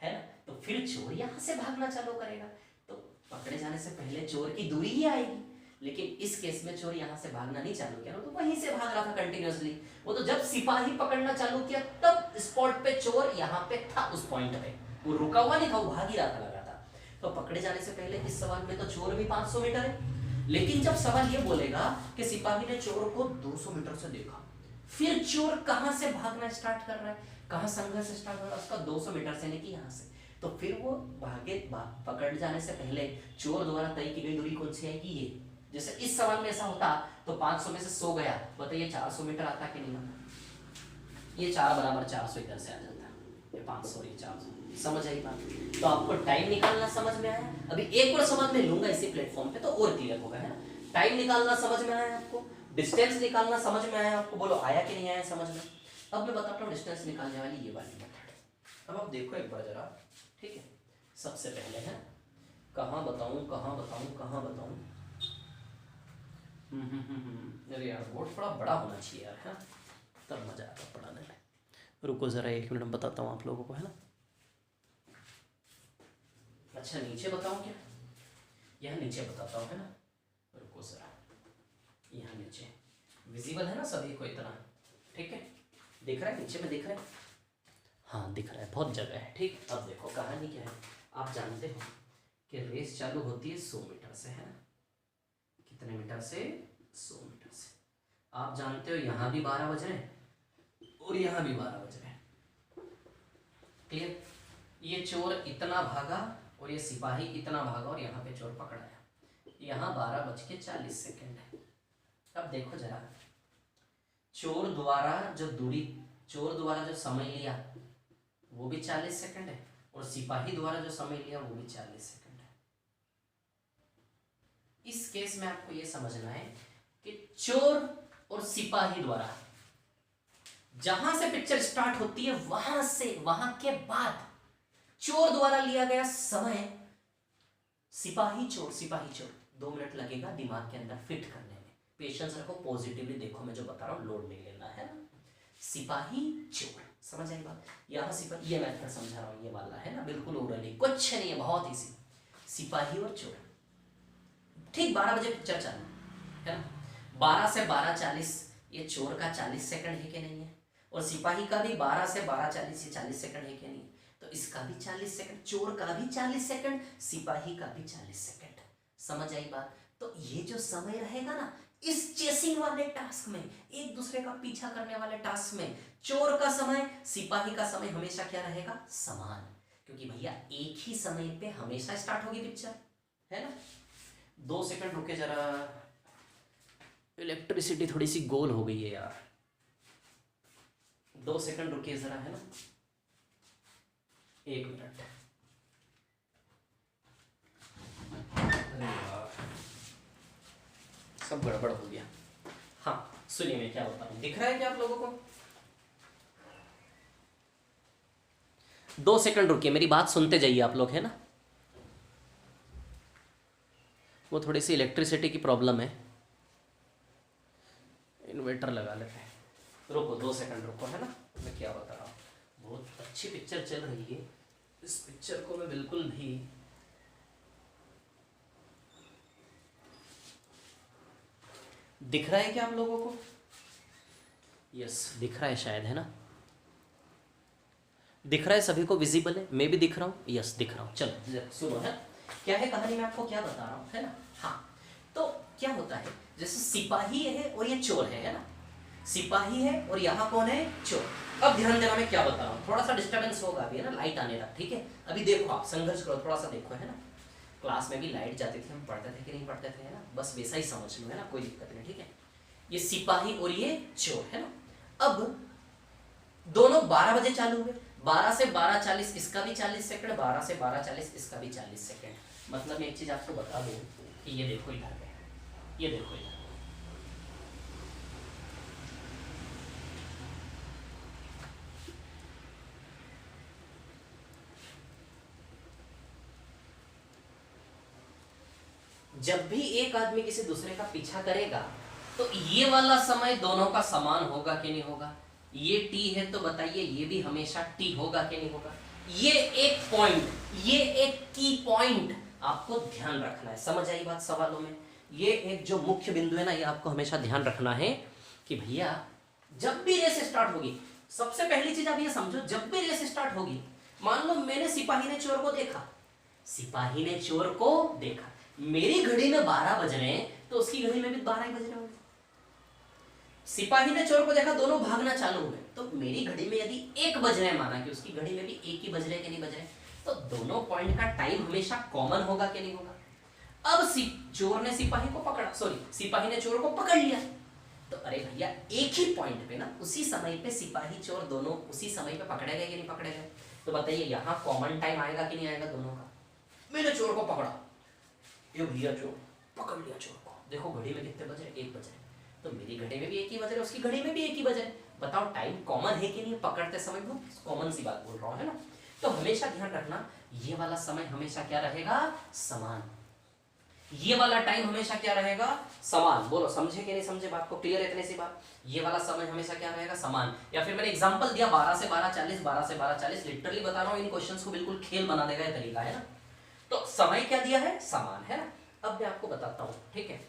है ना, तो फिर चोर यहां से भागना चालू करेगा। तो पकड़े जाने से पहले चोर की दूरी ही आएगी, लेकिन इस केस में चोर यहां से भागना नहीं चालू किया, तो वहीं से भाग रहा था कंटिन्यूअसली। वो तो जब सिपाही पकड़ना चालू किया तब स्पॉट पे चोर यहां पे था, उस पॉइंट पे वो रुका हुआ नहीं था, वो भाग ही रहा था लगातार। तो पकड़े जाने से पहले इस सवाल में तो चोर भी 500 मीटर है, लेकिन जब सवाल ये बोलेगा कि सिपाही ने चोर को 200 मीटर से देखा, फिर चोर कहां से भागना स्टार्ट कर रहा है, कहां संघर्ष स्टार्ट हो रहा है उसका? 200 मीटर से, लेकिन यहां से। तो फिर वो पकड़ जाने से पहले चोर द्वारा तय की गई दूरी कौन सी आएगी? ये। जैसे इस सवाल में ऐसा होता तो 500 में से 100 गया, बताइए 400 मीटर आता कि नहीं आता? ये 4 बराबर 400 इधर से आ जाता, ये 500 और ये 400, समझ आई बात? तो आपको टाइम निकालना समझ में आया? अभी एक और समझ में लूंगा इसी प्लेटफॉर्म पे तो और क्लियर होगा, है ना? टाइम निकालना समझ में आया आपको, डिस्टेंस निकालना समझ में आया आपको, बोलो आया कि नहीं आया समझ में? अब मैं बताता हूँ डिस्टेंस निकालने वाली ये वाली मेथड। अब आप देखो एक बार जरा, ठीक है? सबसे पहले है कहाँ बताऊँ कहाँ बताऊँ कहाँ बताऊँ, अरे यार बोर्ड थोड़ा बड़ा होना चाहिए यार, है तब मजा आता पढ़ाने में। रुको ज़रा 1 मिनट में बताता हूँ आप लोगों को, है ना? अच्छा नीचे बताऊँ क्या? यहाँ नीचे बताता हूँ, है ना? रुको ज़रा, यहाँ नीचे विजिबल है ना सभी को इतना? ठीक है, दिख रहा है नीचे में, दिख रहा है? हाँ दिख रहा है, बहुत जगह है, ठीक। अब देखो कहानी क्या है, आप जानते हो कि रेस चालू होती है 100 मीटर से, है ना? कितने मीटर से? 100 मीटर से। आप जानते हो यहाँ भी 12 बज रहे हैं और यहाँ भी 12 बज रहे हैं, क्लियर? ये चोर इतना भागा और ये सिपाही इतना भागा और यहाँ पे चोर पकड़ाया, यहाँ 12:40 है। अब देखो जरा, चोर द्वारा जो समय लिया वो भी 40 सेकंड है और सिपाही द्वारा जो समय लिया वो भी 40 सेकंड है। इस केस में आपको ये समझना है कि चोर और सिपाही द्वारा जहां से पिक्चर स्टार्ट होती है वहां के बाद चोर द्वारा लिया गया समय, सिपाही चोर 2 मिनट लगेगा दिमाग के अंदर फिट करने में। पेशेंस रखो, पॉजिटिवली देखो, मैं जो बता रहा हूं लोड नहीं लेना, है ना? सिपाही चोर, समझ आई बात? यहाँ सिपाही, ये मेथड समझा रहा हूँ, ये वाला है ना, बिल्कुल ओरली, कुछ नहीं है, बहुत इजी। सिपाही और चोर, ठीक 12 बजे पिक्चर चालू, है ना? 12 से 12:40, ये चोर का 40 सेकंड है कि नहीं है? और सिपाही का भी 12 से 12:40 ये 40 सेकंड है कि नहीं? तो इसका भी 40 सेकंड, चोर का भी 40 सेकंड, सिपाही का भी 40 सेकंड, समझ आई बात? तो ये जो समय रहेगा ना इस चेसिंग वाले टास्क में, एक दूसरे का पीछा करने वाले टास्क में, चोर का समय सिपाही का समय हमेशा क्या रहेगा? समान, क्योंकि भैया एक ही समय पे हमेशा स्टार्ट होगी पिक्चर, है ना? 2 सेकंड रुके जरा, इलेक्ट्रिसिटी थोड़ी सी गोल हो गई है यार, 2 सेकंड रुकिए जरा, है ना? 1 मिनट। अरे यार सब गड़बड़ हो गया। हाँ सुनिए मैं क्या बता रहा हूँ, दिख रहा है क्या आप लोगों को? 2 सेकंड रुकिए, मेरी बात सुनते जाइए आप लोग, है ना? वो थोड़ी सी इलेक्ट्रिसिटी की प्रॉब्लम है, इन्वर्टर लगा लेते हैं। रुको 2 सेकंड रुको, है ना? मैं क्या बता रहा हूँ, बहुत अच्छी पिक्चर चल रही है, इस पिक्चर को मैं बिल्कुल भी दिख रहा है क्या आप लोगों को? यस दिख रहा है शायद, है ना? दिख रहा है सभी को, विजिबल है, मैं भी दिख रहा हूँ, यस दिख रहा हूँ। चलो सुनो, है क्या है कहानी, मैं आपको क्या बता रहा हूँ, है ना? हाँ तो क्या होता है, जैसे सिपाही है और ये चोर है ना? सिपाही है और यहाँ कौन है? चोर। अब ध्यान देना मैं क्या बता रहा हूँ, थोड़ा सा डिस्टर्बेंस होगा अभी, है ना? लाइट आने लगा, ठीक है? अभी देखो आप संघर्ष करो, थोड़ा सा देखो, है ना? क्लास में भी लाइट जाती थी, हम पढ़ते थे कि नहीं पढ़ते थे, है ना? बस वैसा ही समझ लो, है ना? कोई दिक्कत नहीं, ठीक है? ये सिपाही और ये चोर, है ना? अब दोनों 12 बजे चालू हुए, 12 से 12:40 इसका भी 40 सेकंड, 12 से 12:40 इसका भी 40 सेकंड। मतलब मैं एक चीज आपको बता दूं कि ये देखो इधर पे, ये देखो इधर, जब भी एक आदमी किसी दूसरे का पीछा करेगा तो ये वाला समय दोनों का समान होगा कि नहीं होगा? ये टी है तो बताइए ये भी हमेशा टी होगा कि नहीं होगा? ये एक पॉइंट, ये एक की पॉइंट आपको ध्यान रखना है, समझ आई बात सवालों में? ये एक जो मुख्य बिंदु है ना, ये आपको हमेशा ध्यान रखना है कि भैया जब भी रेस स्टार्ट होगी, सबसे पहली चीज आप ये समझो, जब भी रेस स्टार्ट होगी, मान लो मैंने सिपाही ने चोर को देखा, सिपाही ने चोर को देखा, मेरी घड़ी में 12 बज रहे हैं तो उसकी घड़ी में भी 12 ही बज रहे होंगे। सिपाही ने चोर को देखा, दोनों भागना चालू हुए, तो मेरी घड़ी में यदि 1 बज रहे, माना कि उसकी घड़ी में भी 1 ही बज रहे कि नहीं बज रहे, तो दोनों पॉइंट का टाइम हमेशा कॉमन होगा कि नहीं होगा? अब चोर ने सिपाही को पकड़ा, सॉरी सिपाही ने चोर को पकड़ लिया, तो अरे भैया एक ही पॉइंट पे ना, उसी समय पे सिपाही चोर दोनों उसी समय पे पकड़े गए कि नहीं पकड़े गए? तो बताइए यहाँ कॉमन टाइम आएगा कि नहीं आएगा दोनों का? मैंने चोर को पकड़ा, ये भैया चोर, पकड़ लिया चोर को, देखो घड़ी में कितने बजे? 1 बजे। तो मेरी घड़ी में भी 1 ही बज रहे, उसकी घड़ी में भी 1 ही बजे। बताओ टाइम कॉमन है कि नहीं? पकड़ते समय वो कॉमन सी बात बोल रहा हूँ, है ना? तो हमेशा ध्यान रखना, ये वाला समय हमेशा क्या रहेगा? समान। ये वाला टाइम हमेशा क्या रहेगा? समान। बोलो समझे कि नहीं समझे बात को? क्लियर है इतने सी बात? ये वाला समय हमेशा क्या रहेगा? समान। या फिर मैंने एग्जांपल दिया 12 से 12:40, 12 से 12:40, लिटरली बता रहा हूँ, इन क्वेश्चंस को बिल्कुल खेल बना देगा ये तरीका, है ना? तो समय क्या दिया है? समान, है ना? अब मैं आपको बताता हूँ, ठीक है?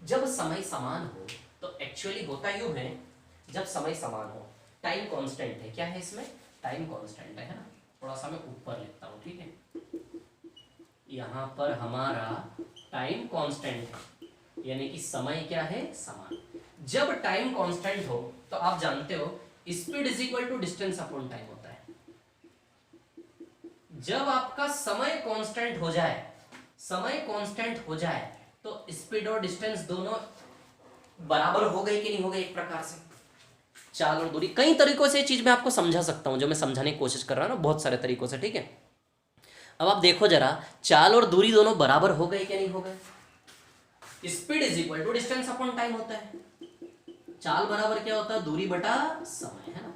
जब समय समान हो तो एक्चुअली होता यूं है, जब समय समान हो, टाइम कांस्टेंट है, क्या है इसमें? टाइम कांस्टेंट है ना? थोड़ा सा मैं ऊपर लिखता हूं, ठीक है? यहां पर हमारा टाइम कांस्टेंट है, यानी कि समय क्या है? समान। जब टाइम कांस्टेंट हो तो आप जानते हो speed is equal to distance upon time होता है। जब आपका समय कांस्टेंट हो जाए, समय कांस्टेंट हो जाए तो स्पीड और डिस्टेंस दोनों बराबर हो गए कि नहीं हो गए? एक प्रकार से चाल और दूरी, कई तरीकों से ये चीज मैं आपको समझा सकता हूं, जो मैं समझाने की कोशिश कर रहा हूं ना, बहुत सारे तरीकों से, ठीक है? अब आप देखो जरा, चाल और दूरी दोनों बराबर हो गए कि नहीं हो गए? Speed is equal to distance upon time होता है। चाल बराबर क्या होता है? दूरी बटा समय, है ना?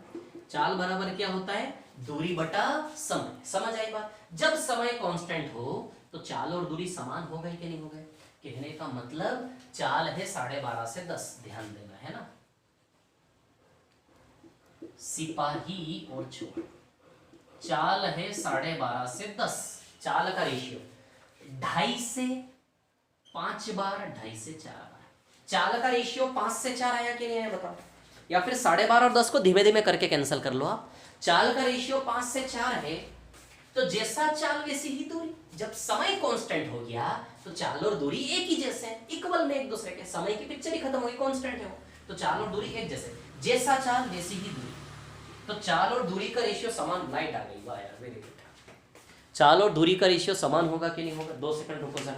चाल बराबर क्या होता है? दूरी बटा समय। समझ आई बात? जब समय कांस्टेंट हो तो चाल और दूरी समान हो गए कि नहीं हो गए? कहने का मतलब चाल है 12:30 से 10, ध्यान देना, है ना? सिपाही और चोर, चाल है 12:30 से 10, चाल का रेशियो 2.5 से 5 बार, 2.5 से 4 बार। चाल का रेशियो 5 से 4 आया कि नहीं आया बताओ? या फिर 12:30 और 10 को धीमे धीमे करके कैंसिल कर लो आप। चाल का रेशियो 5 से 4 है, तो जैसा चाल वैसी ही दूरी। जब समय कांस्टेंट हो गया तो चाल और दूरी एक ही जैसे हैं, इक्वल में एक दूसरे के, समय की पिक्चर ही खत्म हो गई, कांस्टेंट है वो, तो चाल और दूरी एक जैसे, जैसा चाल वैसी ही दूरी। तो चाल और दूरी का रेशियो समान, लाइट आ गई, वाह यार वेरी गुड। चाल और दूरी का रेशियो समान होगा कि नहीं होगा? 2 सेकंड रुको जरा,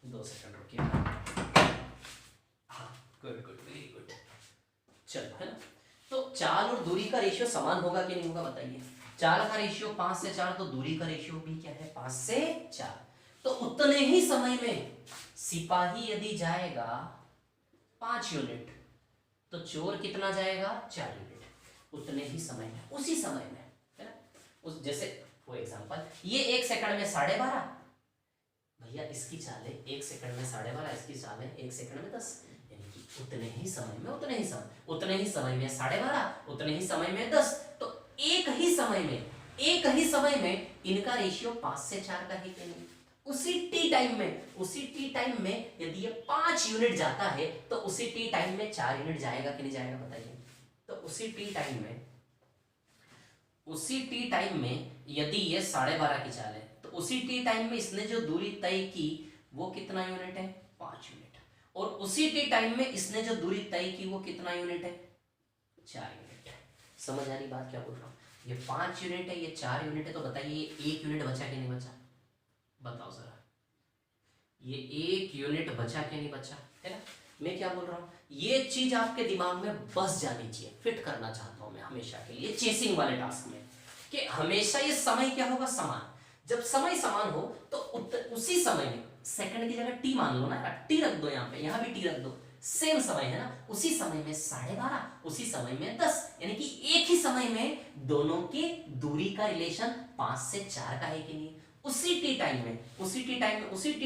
2 सेकंड रुकिए। हाँ गुड गुड वेरी गुड, चलो, है ना? तो चाल और दूरी का रेशियो समान होगा कि नहीं होगा बताइए? चाल का रेशियो 5 से 4, तो दूरी का रेशियो भी क्या है? 5 से 4। तो उतने ही समय में सिपाही यदि जाएगा 5 यूनिट, तो चोर कितना जाएगा? 4 यूनिट। उतने ही समय में, उसी समय में, है ना? उस जैसे फॉर एग्जांपल ये 1 सेकंड में 12:30, भैया इसकी चाल है 1 सेकंड में 12:30, इसकी चाल है 1 सेकंड में 10, यानी कि उतने ही समय में, उतने ही समय में 12:30, उतने ही समय में 10, तो एक ही समय में इनका रेशियो 5 से 4 का है कि नहीं? उसी टी टाइम में यदि ये 5 यूनिट जाता है तो उसी टी टाइम में 4 यूनिट जाएगा कि नहीं जाएगा बताइए? तो उसी टी टाइम में यदि ये 12:30 की चाल है, तो उसी टी टाइम में इसने जो दूरी तय की वो कितना यूनिट है? 5 यूनिट। और उसी टी टाइम में इसने जो दूरी तय की वो कितना यूनिट है? 4 यूनिट। समझ आ रही बात क्या बोल रहा हूँ? ये 5 यूनिट है, ये 4 यूनिट है, तो बताइए 1 यूनिट बचा कि नहीं बचा? बताओ जरा, ये 1 यूनिट बचा कि नहीं बचा? है ना? मैं क्या बोल रहा हूँ, ये चीज आपके दिमाग में बस जानी चाहिए, फिट करना चाहता हूं मैं हमेशा के लिए चेसिंग वाले टास्क में, कि हमेशा ये समय क्या होगा? समान। जब समय समान हो तो उसी समय में, सेकंड की जगह टी मान लो ना, टी रख दो, यहाँ पे यहाँ भी टी रख दो, सेम समय है ना, उसी समय में 12:30, उसी समय में 10, यानी कि एक ही समय में दोनों की दूरी का रिलेशन 5 से 4 का है कि नहीं? उसी टी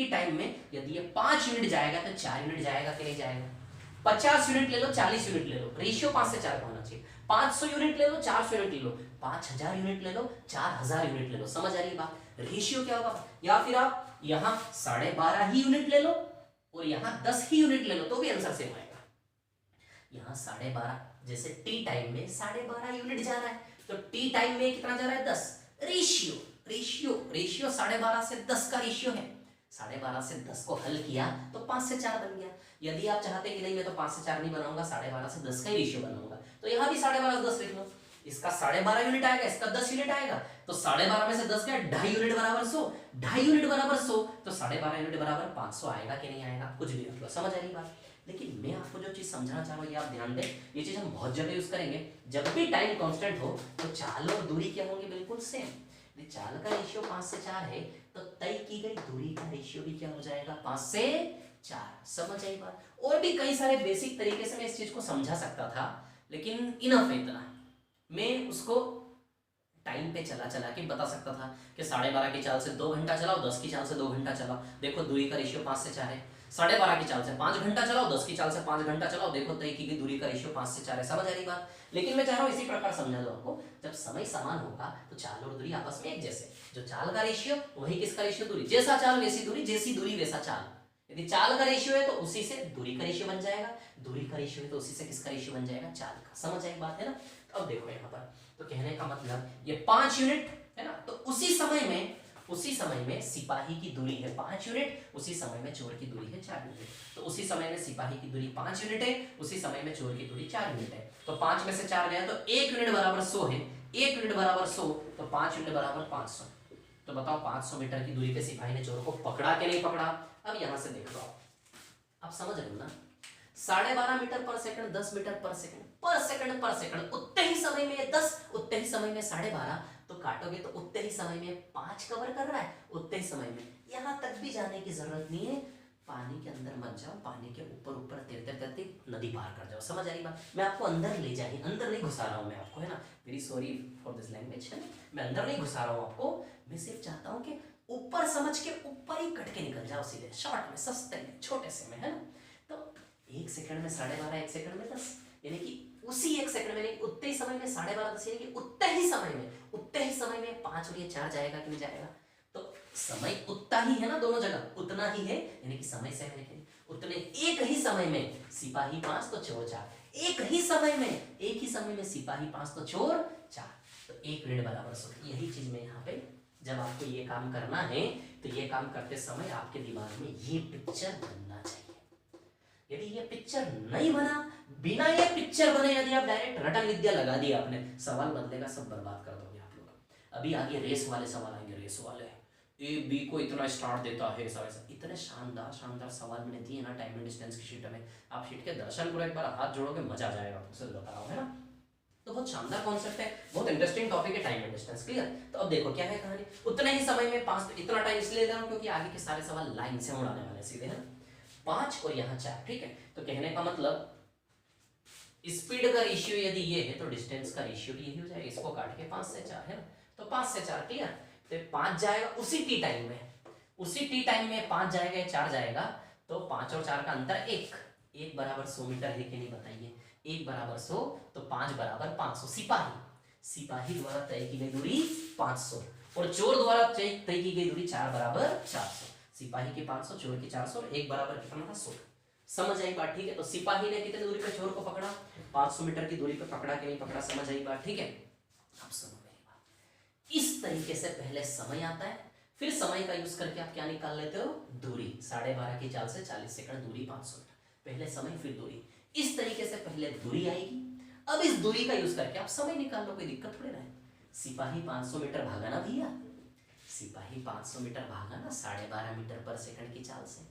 टाइम में यदि ये 5 यूनिट जाएगा तो 4 यूनिट जाएगा कि नहीं जाएगा? 50 यूनिट ले लो, 40 यूनिट ले लो, रेशियो 5 से 4 का होना चाहिए। 500 यूनिट ले लो, 400 यूनिट ले लो, 5000 यूनिट ले लो, 4000 यूनिट ले लो। समझ आ रही बात? रेशियो क्या होगा? या फिर आप यहाँ 12.5 ही यूनिट ले लो और यहाँ 10 ही यूनिट ले लो तो भी आंसर सेम आएगा। यहाँ 12.5, जैसे टी टाइम में 12.5 यूनिट जा रहा है, तो टी टाइम में कितना जा रहा है? 10। रेशियो 12.5 से 10 का रेशियो है, 12.5 से 10 को हल किया तो 5 से 4 बन गया। यदि आप चाहते कि नहीं मैं तो 5 से 4 नहीं बनाऊंगा, 12.5 से 10 का ही रेशियो बनाऊंगा, तो यहाँ भी 12.5 से 10 लिख लो, इसका 12.5 यूनिट आएगा, इसका 10 यूनिट आएगा, तो 12.5 में से 10 गया, 2.5 यूनिट बराबर 100, 2.5 यूनिट बराबर 100, तो 12.5 यूनिट बराबर 500 आएगा कि नहीं आएगा, कुछ भी मतलब, समझ आ रही बात। लेकिन मैं आपको जो चीज समझाना चाह रहा हूँ ये आप ध्यान दें, ये चीज हम बहुत जगह यूज करेंगे। जब भी टाइम कांस्टेंट हो तो चाल और दूरी क्या होंगी, बिल्कुल सेम। यदि चाल का रेशियो 5 से 4 है तो तय की गई दूरी का रेशियो भी क्या हो जाएगा, 5 से 4। समझ आई बात। और भी कई सारे बेसिक तरीके से मैं इस चीज को समझा सकता था, लेकिन इनफ है इतना। मैं उसको टाइम पे चला चला के बता सकता था कि 12.5 की चाल से 2 घंटा चलाओ, 10 की चाल से 2 घंटा चलाओ, देखो दूरी का रेशियो 5 से 4 है। 12.5 की चाल से 5 घंटा चलाओ, 10 की चाल से 5 घंटा चलाओ, देखो तय की गई दूरी का रेशियो 5 से 4 है। समझ आ रही बात। लेकिन मैं चाह रहा हूँ इसी प्रकार समझा दो आपको, जब समय समान होगा तो चाल और दूरी आपस में एक जैसे, जो चाल का रेशियो वही किसका रेशियो, दूरी। जैसा चाल वैसी दूरी, जैसी दूरी वैसा चाल। यदि चाल का रेशियो है तो उसी से दूरी का रेशियो बन जाएगा, दूरी का रेशियो है तो उसी से किसका रेशियो बन जाएगा, चाल का। समझ आई बात है ना। तो अब देखो यहाँ पर, तो कहने का मतलब ये 5 यूनिट है ना, तो उसी समय में सिपाही की दूरी है 5 यूनिट, उसी समय में चोर की दूरी है 4 यूनिट। तो उसी समय में सिपाही की दूरी 5 यूनिट है, उसी समय में चोर की दूरी 4 यूनिट है। तो 5 में से 4 गया तो 1 यूनिट बराबर 100 है, 1 यूनिट बराबर 100, तो 5 यूनिट बराबर 500। तो बताओ 500 मीटर की दूरी पे सिपाही ने चोर को पकड़ा कि नहीं पकड़ा। अब यहां से देख लो आप समझ रहे हो ना। 12.5 metre per second, 10 metre per second, पर सेकंड उतने ही समय में 10, उतने ही समय में 12.5, तो काटोगे तो उतने ही समय में 5 कवर कर रहा है, उतने ही समय में। यहां तक भी जाने की जरूरत नहीं है, पानी के अंदर मत जाओ, पानी के ऊपर ऊपर तैरते तैरते नदी पार कर जाओ। समझ आ रही बात। मैं आपको अंदर ले जाए, अंदर नहीं घुसा रहा हूं मैं आपको, है ना। Very sorry for this language, है ना। मैं अंदर नहीं घुसा रहा हूं आपको, मैं सिर्फ चाहता हूं कि ऊपर समझ के ऊपर ही कट के निकल जाओ सीधे, शॉर्ट में, सस्ते में, छोटे से में, है ना। तो 1 सेकंड में 12.5, 1 सेकंड में 10, यानी कि उसी 1 सेकंड में नहीं, उतने ही समय में 12.5, 10, यानी कि उतने ही समय में 5 और ये 4 जाएगा कि नहीं जाएगा। तो समय उतना ही है ना, दोनों जगह उतना ही है, यानी कि समय से है उतने। एक ही समय में सिपाही 5 तो चोर 4, एक ही समय में सिपाही 5 तो चोर 4, तो 1 यूनिट बराबर 100। यही चीज में यहाँ पे जब आपको ये काम करना है तो ये काम करते समय आपके दिमाग में ये पिक्चर बनना चाहिए। यदि ये पिक्चर नहीं बना, बिना ये पिक्चर बने यदि आप डायरेक्ट रटन विद्या लगा दी आपने, सवाल बदलेगा, सब बर्बाद कर दोगे आप लोग। अभी आगे रेस वाले सवाल आएंगे, रेस वाले ए बी को इतना स्टार्ट देता है, ऐसा वैसा, इतने शानदार सवाल मैंने दिए ना टाइम एंड डिस्टेंस की शीट में। आप शीट के दर्शन करो, एक बार हाथ जोड़ोगे, मजा आ जाएगा आपको, सच बता रहा हूँ, है ना। तो बहुत शानदार कॉन्सेप्ट है, बहुत इंटरेस्टिंग टॉपिक है टाइम एंड डिस्टेंस। क्लियर। तो अब देखो क्या है कहानी, उतने ही समय में 5, तो इतना टाइम इसलिए दे रहा हूं क्योंकि आगे के सारे सवाल लाइन से उड़ाने वाले सीधे, है 5 और यहाँ 4, ठीक है। तो कहने का मतलब स्पीड का रेशियो यदि ये है तो डिस्टेंस का रेशियो भी यही हो जाएगा, इसको काट के 5 से 4, है ना। तो 5 से 4, क्लियर। तो 5 जाएगा उसी टी टाइम में, 5 जाएगा या 4 जाएगा, तो 5 और 4 का अंतर 1 बराबर 100 मीटर है कि नहीं बताइए। 1 बराबर 100 तो 5 बराबर 500। सिपाही द्वारा तय की गई दूरी 500 और चोर द्वारा तय की गई दूरी 4 बराबर 400। सिपाही की 500, चोर की 400 और 1 बराबर कितना था, 100। समझ आई बात, ठीक है। तो सिपाही ने कितनी दूरी पे चोर को पकड़ा, 500 मीटर की दूरी पे पकड़ा कि नहीं पकड़ा, समझ आई बात, ठीक है। अब सुनो मेरी बात, इस तरीके से पहले समय आता है, फिर समय का यूज करके आप क्या निकाल लेते हो, दूरी। 12.5 की चाल से 40 सेकंड, दूरी 500 मीटर। पहले समय फिर दूरी, इस तरीके से पहले दूरी आएगी, अब इस दूरी का यूज करके आप समय निकाल लो, कोई दिक्कत थोड़ी ना है। सिपाही 500 मीटर भागा ना भैया, सिपाही 500 मीटर भागा ना 12.5 मीटर पर सेकंड की चाल से,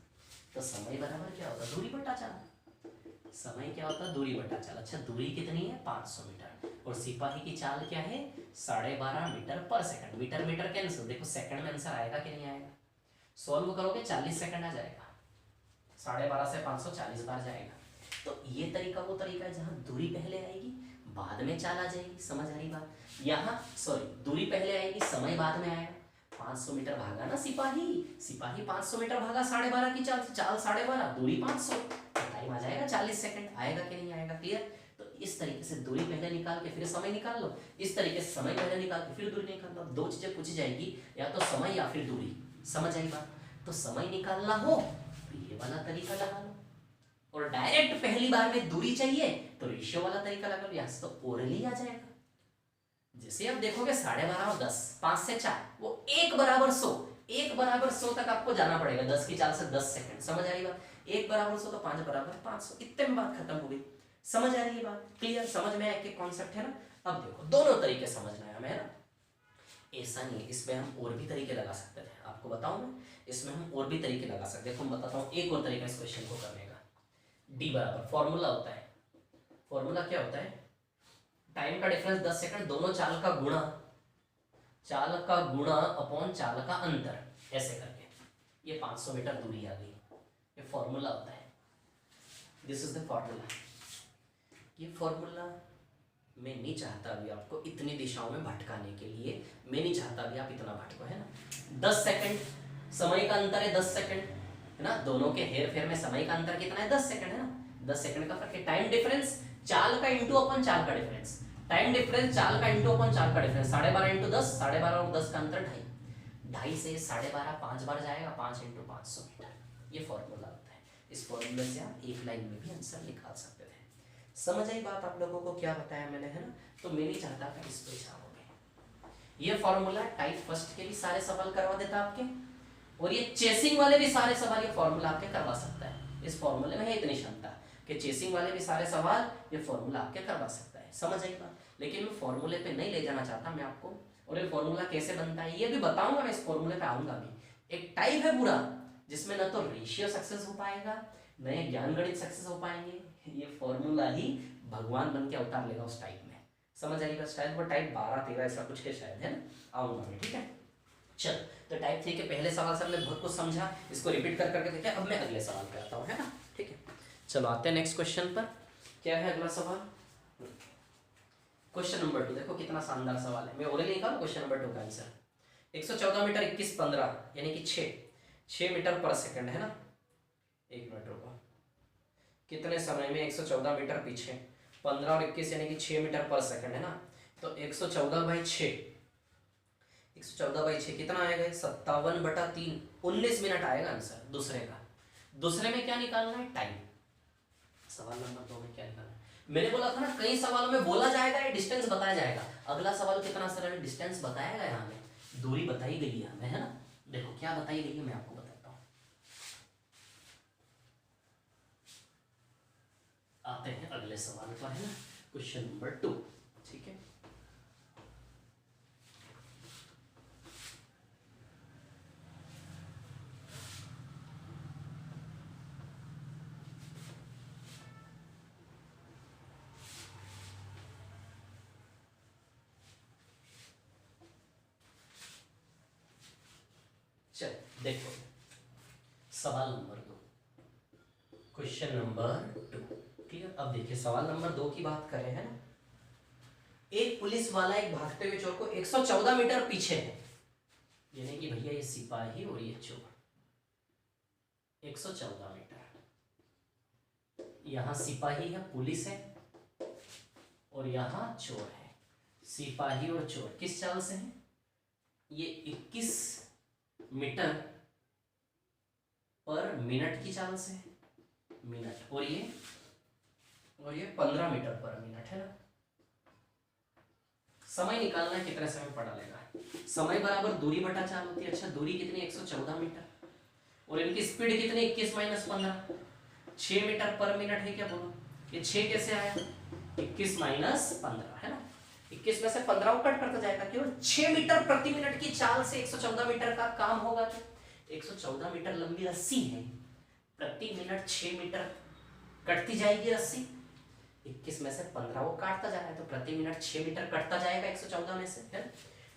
तो समय बराबर क्या होता, दूरी बटा चाल। समय क्या होता है, दूरी बटा चाल। अच्छा, दूरी कितनी है, 500 मीटर, और सिपाही की चाल क्या है, 12.5 metre per second. Metre cancel, देखो सेकंड में आंसर आएगा कि नहीं आएगा। सॉल्व करोगे 40 सेकंड आ जाएगा, 12.5 से 500 40 बार जाएगा। तो ये तरीका वो तरीका है जहां दूरी पहले आएगी, बाद में चाल आ जाएगी। समझ आ रही बात। यहाँ सॉरी, दूरी पहले आएगी, समय बाद में आएगा। 500 मीटर भागा ना सिपाही 500 मीटर भागा 12.5 की चाल, 12.5, दूरी 500, टाइम आ जाएगा 40 सेकंड। आएगा कि नहीं आएगा, क्लियर। तो इस तरीके से दूरी पहले निकाल के फिर समय निकाल लो, इस तरीके से समय पहले निकाल के फिर दूरी निकाल लो। 2 चीजें पूछी जाएगी, या तो समय या फिर दूरी। समझ आई बात। तो समय निकालना हो तो ये वाला तरीका लगा लो, और डायरेक्ट पहली बार में दूरी चाहिए तो रेशियो वाला तरीका लगा लो, यहां तो ओरली आ जाएगा। जैसे आप देखोगे 12.5 और 10, 5 से 4, वो 1 बराबर 100 तक आपको जाना पड़ेगा, 10 की चाल से 10 सेकंड। समझ आ रही बात। 1 बराबर 100 तो 5 बराबर 500, इतने में बात खत्म हो गई। समझ आ रही है बात, क्लियर। समझ में एक कॉन्सेप्ट है ना। अब देखो दोनों तरीके समझना है हमें, है ना। ऐसा नहीं है, इसमें हम और भी तरीके लगा सकते थे, आपको बताऊं मैं, इसमें हम और भी तरीके लगा सकते हैं। देखो मैं बताता हूँ एक और तरीका इस क्वेश्चन को करने का। डी बराबर फॉर्मूला होता है, फॉर्मूला क्या होता है, टाइम का डिफरेंस 10 सेकंड, दोनों चाल का गुणा अपॉन चाल का अंतर, ऐसे करके ये 500 मीटर दूरी आ गई। ये फॉर्मूला होता है, दिस इज द फॉर्मूला। ये फॉर्मूला मैं नहीं चाहता अभी आपको इतनी दिशाओं में भटकाने के लिए, मैं नहीं चाहता अभी आप इतना भटको, है ना। 10 सेकंड समय का अंतर है, 10 सेकंड, है ना। दोनों के हेर फेर में समय का अंतर कितना है, 10 सेकंड, है ना। 10 सेकंड का फर्क है। टाइम डिफरेंस चाल का इंटू अपन चाल का डिफरेंस, टाइम डिफरेंस चाल का इंटू अपन चाल का डिफरेंस, 12.5 इंटू 10, 12.5 और 10 का अंतर 2.5 से 12.5 5 बार जाएगा, 5 इंटू 500 मीटर। ये फॉर्मूला होता है। इस फॉर्मूले से आप एक लाइन में भी आंसर निकाल सकते थे। समझ आई बात आप लोगों को, क्या बताया मैंने, है ना। तो मैं नहीं चाहता था इस पे जाओगे। ये फॉर्मूला टाइप फर्स्ट के भी सारे सवाल करवा देता आपके, और ये चेसिंग वाले भी सारे सवाल ये फॉर्मूला आपके करवा सकता है। इस फॉर्मूले में है इतनी क्षमता कि चेसिंग वाले भी सारे सवाल ये फॉर्मूला आपके करवा सकता है। समझ आई बात। लेकिन मैं फॉर्मूले पे नहीं ले जाना चाहता मैं आपको, और ये फॉर्मूला कैसे बनता है ये भी बताऊंगा मैं, इस फॉर्मूले पे आऊंगा भी। एक टाइप है पूरा जिसमें न तो रेशियो सक्सेस हो पाएगा, न ये ज्ञान गणित सक्सेस हो पाएंगे, ये फॉर्मूला ही भगवान बन के अवतार लेगा उस टाइप में। समझ आएगा। शायद वो टाइप 12-13 ऐसा कुछ है शायद, है ना। आऊंगा मैं, ठीक है। चल, तो टाइप 3 के पहले सवाल से हमने बहुत कुछ समझा, इसको रिपीट कर करके देखिए। अब मैं अगले सवाल पे आता हूँ, है ना, ठीक है। चलो आते हैं नेक्स्ट क्वेश्चन पर। क्या है अगला सवाल, क्वेश्चन नंबर 2। देखो कितना शानदार सवाल है, मैं ऑलरेडी निकाला क्वेश्चन नंबर 2 का आंसर। 114 मीटर 21-15 यानी कि 6 मीटर पर सेकंड, है ना। एक मिनट रुको, कितने समय में 114 मीटर पीछे, 15 और 21 यानी कि 6 मीटर पर सेकंड, है ना। तो 114/6, 114/6 कितना आएगा, 57/3, 19 मिनट आएगा आंसर दूसरे का। दूसरे में क्या निकालना है, टाइम। सवाल नंबर 2 में क्या निकालना है, मैंने बोला था ना कई सवालों में बोला जाएगा ये डिस्टेंस बताया जाएगा। अगला सवाल कितना सरल, डिस्टेंस बताया गया हमें, दूरी बताई गई है हमें, है ना। देखो क्या बताई गई है मैं आपको बताता हूँ। आते हैं अगले सवाल पर, है ना, क्वेश्चन नंबर 2, ठीक है। चल देखो सवाल नंबर 2, क्वेश्चन नंबर 2, ठीक है। अब देखिए सवाल नंबर 2 की बात करें, है ना। एक पुलिस वाला एक भागते हुए चोर को 114 मीटर पीछे है, यानी कि भैया ये सिपाही और ये चोर 114 मीटर, यहां सिपाही है, पुलिस है, और यहां चोर है। सिपाही और चोर किस चाल से हैं, ये 21 मीटर पर मिनट की चाल से, मिनट, और ये 15 मीटर पर मिनट, है ना। समय निकालना है, कितने समय पड़ा लेगा, समय बराबर दूरी बटा चाल होती है। अच्छा दूरी कितनी, 114 मीटर, और इनकी स्पीड कितनी, 21 - 15, 6 मीटर पर मिनट है क्या, बोलो ये 6 कैसे आया, 21 - 15, है ना। 21 में से 15 को कट करता जाएगा, क्यों, 6 मीटर प्रति मिनट की चाल से 114 मीटर का काम होगा। क्या 114 मीटर लंबी रस्सी है, प्रति मिनट 6 मीटर कटती जाएगी रस्सी, 21 में से 15 को काटता जा रहा है, तो प्रति मिनट 6 मीटर कटता जाएगा 114 में से, है।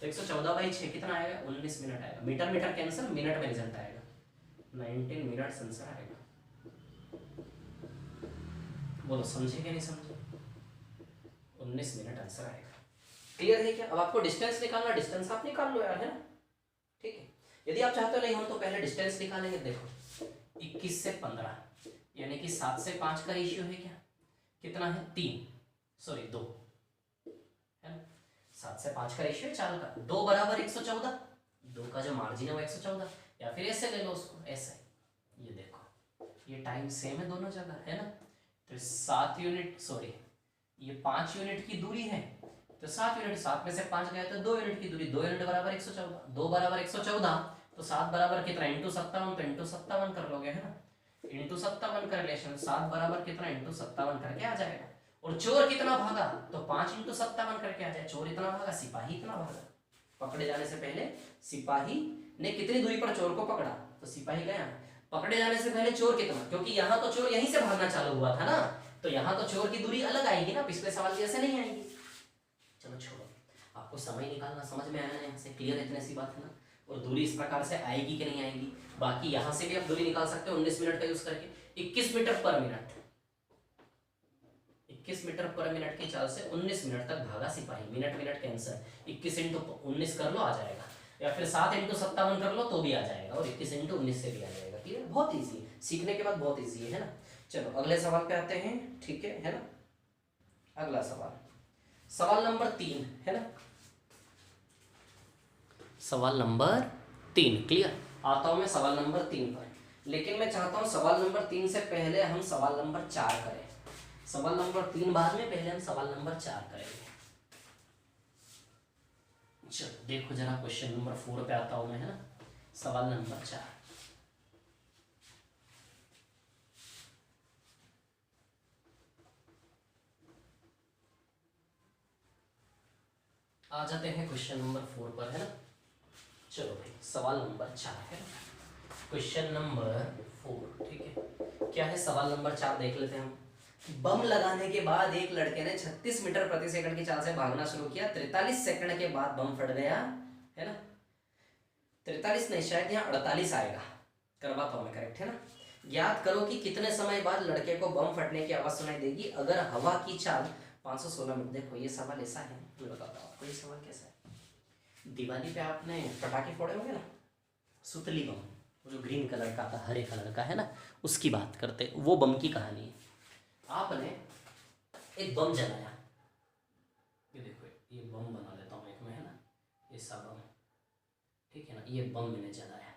तो 114/6 कितना आएगा, 19 मिनट आएगा। मीटर मीटर कैंसिल, मिनट में रिजल्ट आएगा, 19 मिनट आंसर आएगा। बोलो समझे क्या नहीं समझे, 19 मिनट आंसर आएगा। क्लियर है क्या। अब आपको डिस्टेंस निकालना, डिस्टेंस आप निकाल लो यार, है ना, ठीक है। यदि आप चाहते हो नहीं हम तो पहले डिस्टेंस निकालेंगे। देखो 21 से 15 यानी कि 7 से 5 का रेशियो है क्या, कितना है 2, है ना। 7 से 5 का रेशियो है चाल का, 2 बराबर 114, 2 का जो मार्जिन है वो 114, या फिर ऐसे ले लो उसको, ऐसे। ये देखो ये टाइम सेम है दोनों जगह, है ना। तो 7 यूनिट, सॉरी ये 5 यूनिट की दूरी है, तो 7 यूनिट, 7 में से 5 गया तो 2 यूनिट की दूरी, 2 यूनिट बराबर 114, 2 बराबर 114, तो 7 बराबर कितना, इंटू 57, तो इंटू 57 कर लोगे, है ना। इंटू 57 का रिलेशन 7 बराबर कितना, इंटू 57 करके आ जाएगा। और चोर कितना भागा, तो 5 × 57 करके आ जाए। चोर इतना भागा, सिपाही इतना भागा। पकड़े जाने से पहले सिपाही ने कितनी दूरी पर चोर को पकड़ा, तो सिपाही गया। पकड़े जाने से पहले चोर कितना, क्योंकि यहाँ तो चोर यहीं से भागना चालू हुआ था ना, तो यहाँ तो चोर की दूरी अलग आएगी ना, पिछले सवाल की ऐसे नहीं आएगी। चलो छोड़ो, आपको समय निकालना समझ में आया ना, यहाँ से क्लियर, इतनी सी बात है ना। और दूरी इस प्रकार से आएगी कि नहीं आएगी, बाकी यहाँ से भी आप दूरी निकाल सकते हो 19 मिनट का यूज करके। 21 मीटर पर मिनट, 21 मीटर पर मिनट की चाल से 19 मिनट तक भागा सिपाही। मिनट मिनट कैंसर, 21 × 19 कर लो आ जाएगा, या फिर 7 × 57 कर लो तो भी आ जाएगा, और 21 × 19 से भी आ जाएगा। क्लियर, बहुत ईजी है, सीखने के बाद बहुत ईजी है ना। चलो अगले सवाल पे आते हैं, ठीक है ना। अगला सवाल, सवाल नंबर 3 है ना, सवाल नंबर 3। क्लियर, आता हूं मैं सवाल नंबर 3 पर, लेकिन मैं चाहता हूं सवाल नंबर 3 से पहले हम सवाल नंबर 4 करें। सवाल नंबर 3 बाद में, पहले हम सवाल नंबर 4 करेंगे। चलो देखो जरा, क्वेश्चन नंबर 4 पे आता हूं मैं, है ना। सवाल नंबर 4, आ जाते हैं क्वेश्चन नंबर 4 पर, है ना। चलो भाई, सवाल नंबर 4 है, क्वेश्चन नंबर 4, ठीक है। क्या है सवाल नंबर 4, देख लेते हैं हम। बम लगाने के बाद एक लड़के ने 36 मीटर प्रति सेकंड की चाल से भागना शुरू किया। 43 सेकंड के बाद बम फट गया, है ना। 43 नहीं, शायद यहाँ 48 आएगा, करवाता हूं मैं, करेक्ट है ना। ज्ञात करो कि कितने समय बाद लड़के को बम फटने की आवाज सुनाई देगी अगर हवा की चाल 516 मीटर। देखो ये सवाल ऐसा है, मैं बताता हूँ आपको ये सवाल कैसा है। दिवाली पे आपने पटाखे फोड़े होंगे ना, सुतली बम, वो जो ग्रीन कलर का था, हरे कलर का, है ना, उसकी बात करते, वो बम की कहानी है। आपने एक बम जलाया, ये देखो, ये बम बना लेता हूँ एक में, है ना, ऐसा बम, ठीक है ना। ये बम मैंने जलाया,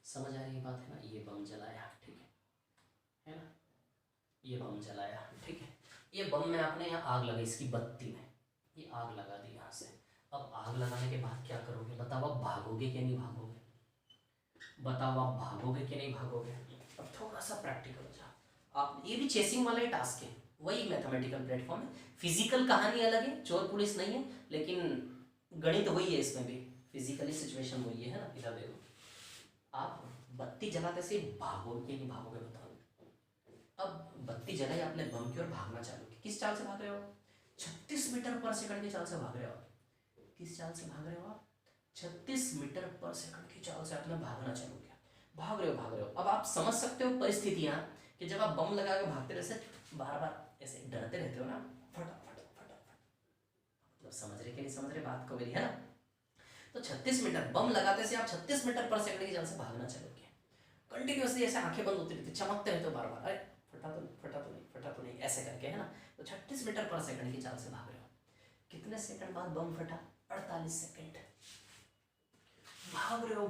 समझ आ रही है बात, है ना। ये बम जलाया, ठीक है ना, ये बम जलाया, ठीक है। ये बम में आपने यहाँ आग लगाई, इसकी बत्ती में ये आग लगा दी यहाँ से। अब आग लगाने के बाद क्या करोगे, बताओ आप भागोगे कि नहीं भागोगे, बताओ आप भागोगे कि नहीं भागोगे। अब थोड़ा सा प्रैक्टिकल हो जाओ आप, ये भी चेसिंग वाला ही टास्क है, वही मैथमेटिकल प्लेटफॉर्म है। फिजिकल कहानी अलग है, चोर पुलिस नहीं है, लेकिन गणित वही है इसमें भी, फिजिकली सिचुएशन वही है ना। इधर देखो, आप बत्ती जलाते से भागोगे कि नहीं भागोगे, बताओ। अब बत्ती जलाई आपने बम की ओर, भागना चालू किया, किस चाल से भाग रहे हो, 36 मीटर पर सेकंड की चाल से भाग रहे हो। किस चाल से भाग रहे हो आप, 36 मीटर पर सेकंड की चाल से आपने भागना चालू किया, भाग रहे हो। अब आप समझ सकते हो परिस्थितियां, कि जब आप बम लगा के भागते रहते, बार बार ऐसे डरते रहते हो ना, फटाफट फटाफट, मतलब समझ रहे कि नहीं समझ रहे बात को मेरी, है ना। तो 36 मीटर बम लगाते से आप 36 मीटर पर सेकंड की चाल से भागना चालू किया, कंटिन्यूअसली ऐसे आंखें बंद होती रहती, चमकते रहते हो बार बार, अरे फटा तो नहीं, ऐसे करके, है ना। तो 36 मीटर पर सेकंड की चाल से भाग रहे हो। कितने सेकंड बाद बम फटा, 48 सेकंड। भाग रहे हो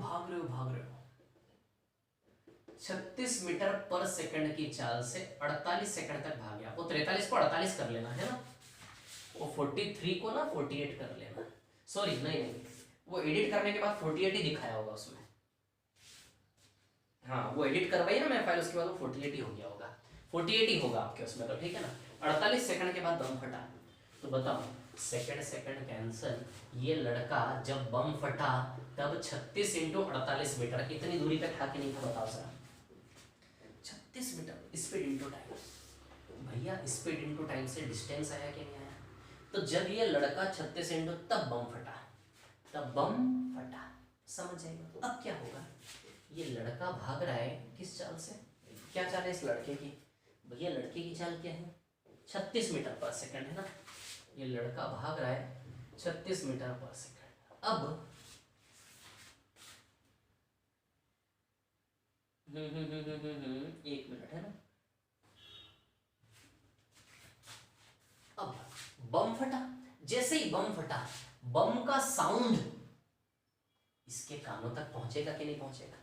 36 मीटर पर सेकंड की चाल से 48 सेकंड तक भाग गया। वो 43 को 48 कर लेना, है ना, वो 43 को ना 48 कर लेना, सॉरी नहीं, वो एडिट करने के बाद 48 ही दिखाया होगा उसमें, हाँ वो एडिट करवाई ना मैं फाइल, उसके बाद वो 48 ही हो गया होगा, 48 ही होगा आपके उसमें, तो ठीक है ना। 48 सेकंड के बाद बम फटा, तो बताओ सेकंड कैंसल, ये लड़का जब बम फटा तब 36 × 48 मीटर, इतनी दूरी पे था कि नहीं था, बताओ sir. 36 metre speed into time, भैया स्पीड इंटू टाइम से डिस्टेंस आया कि नहीं आया। तो जब ये लड़का 36 × तब बम फटा, समझ जाएगा। अब क्या होगा, ये लड़का भाग रहा है किस चाल से, क्या चाल है इस लड़के की, भैया लड़के की चाल क्या है, 36 मीटर पर सेकंड, है ना। ये लड़का भाग रहा है 36 मीटर पर सेकंड। अब एक मिनट, है ना। अब बम फटा, जैसे ही बम फटा, बम का साउंड इसके कानों तक पहुंचेगा कि नहीं पहुंचेगा,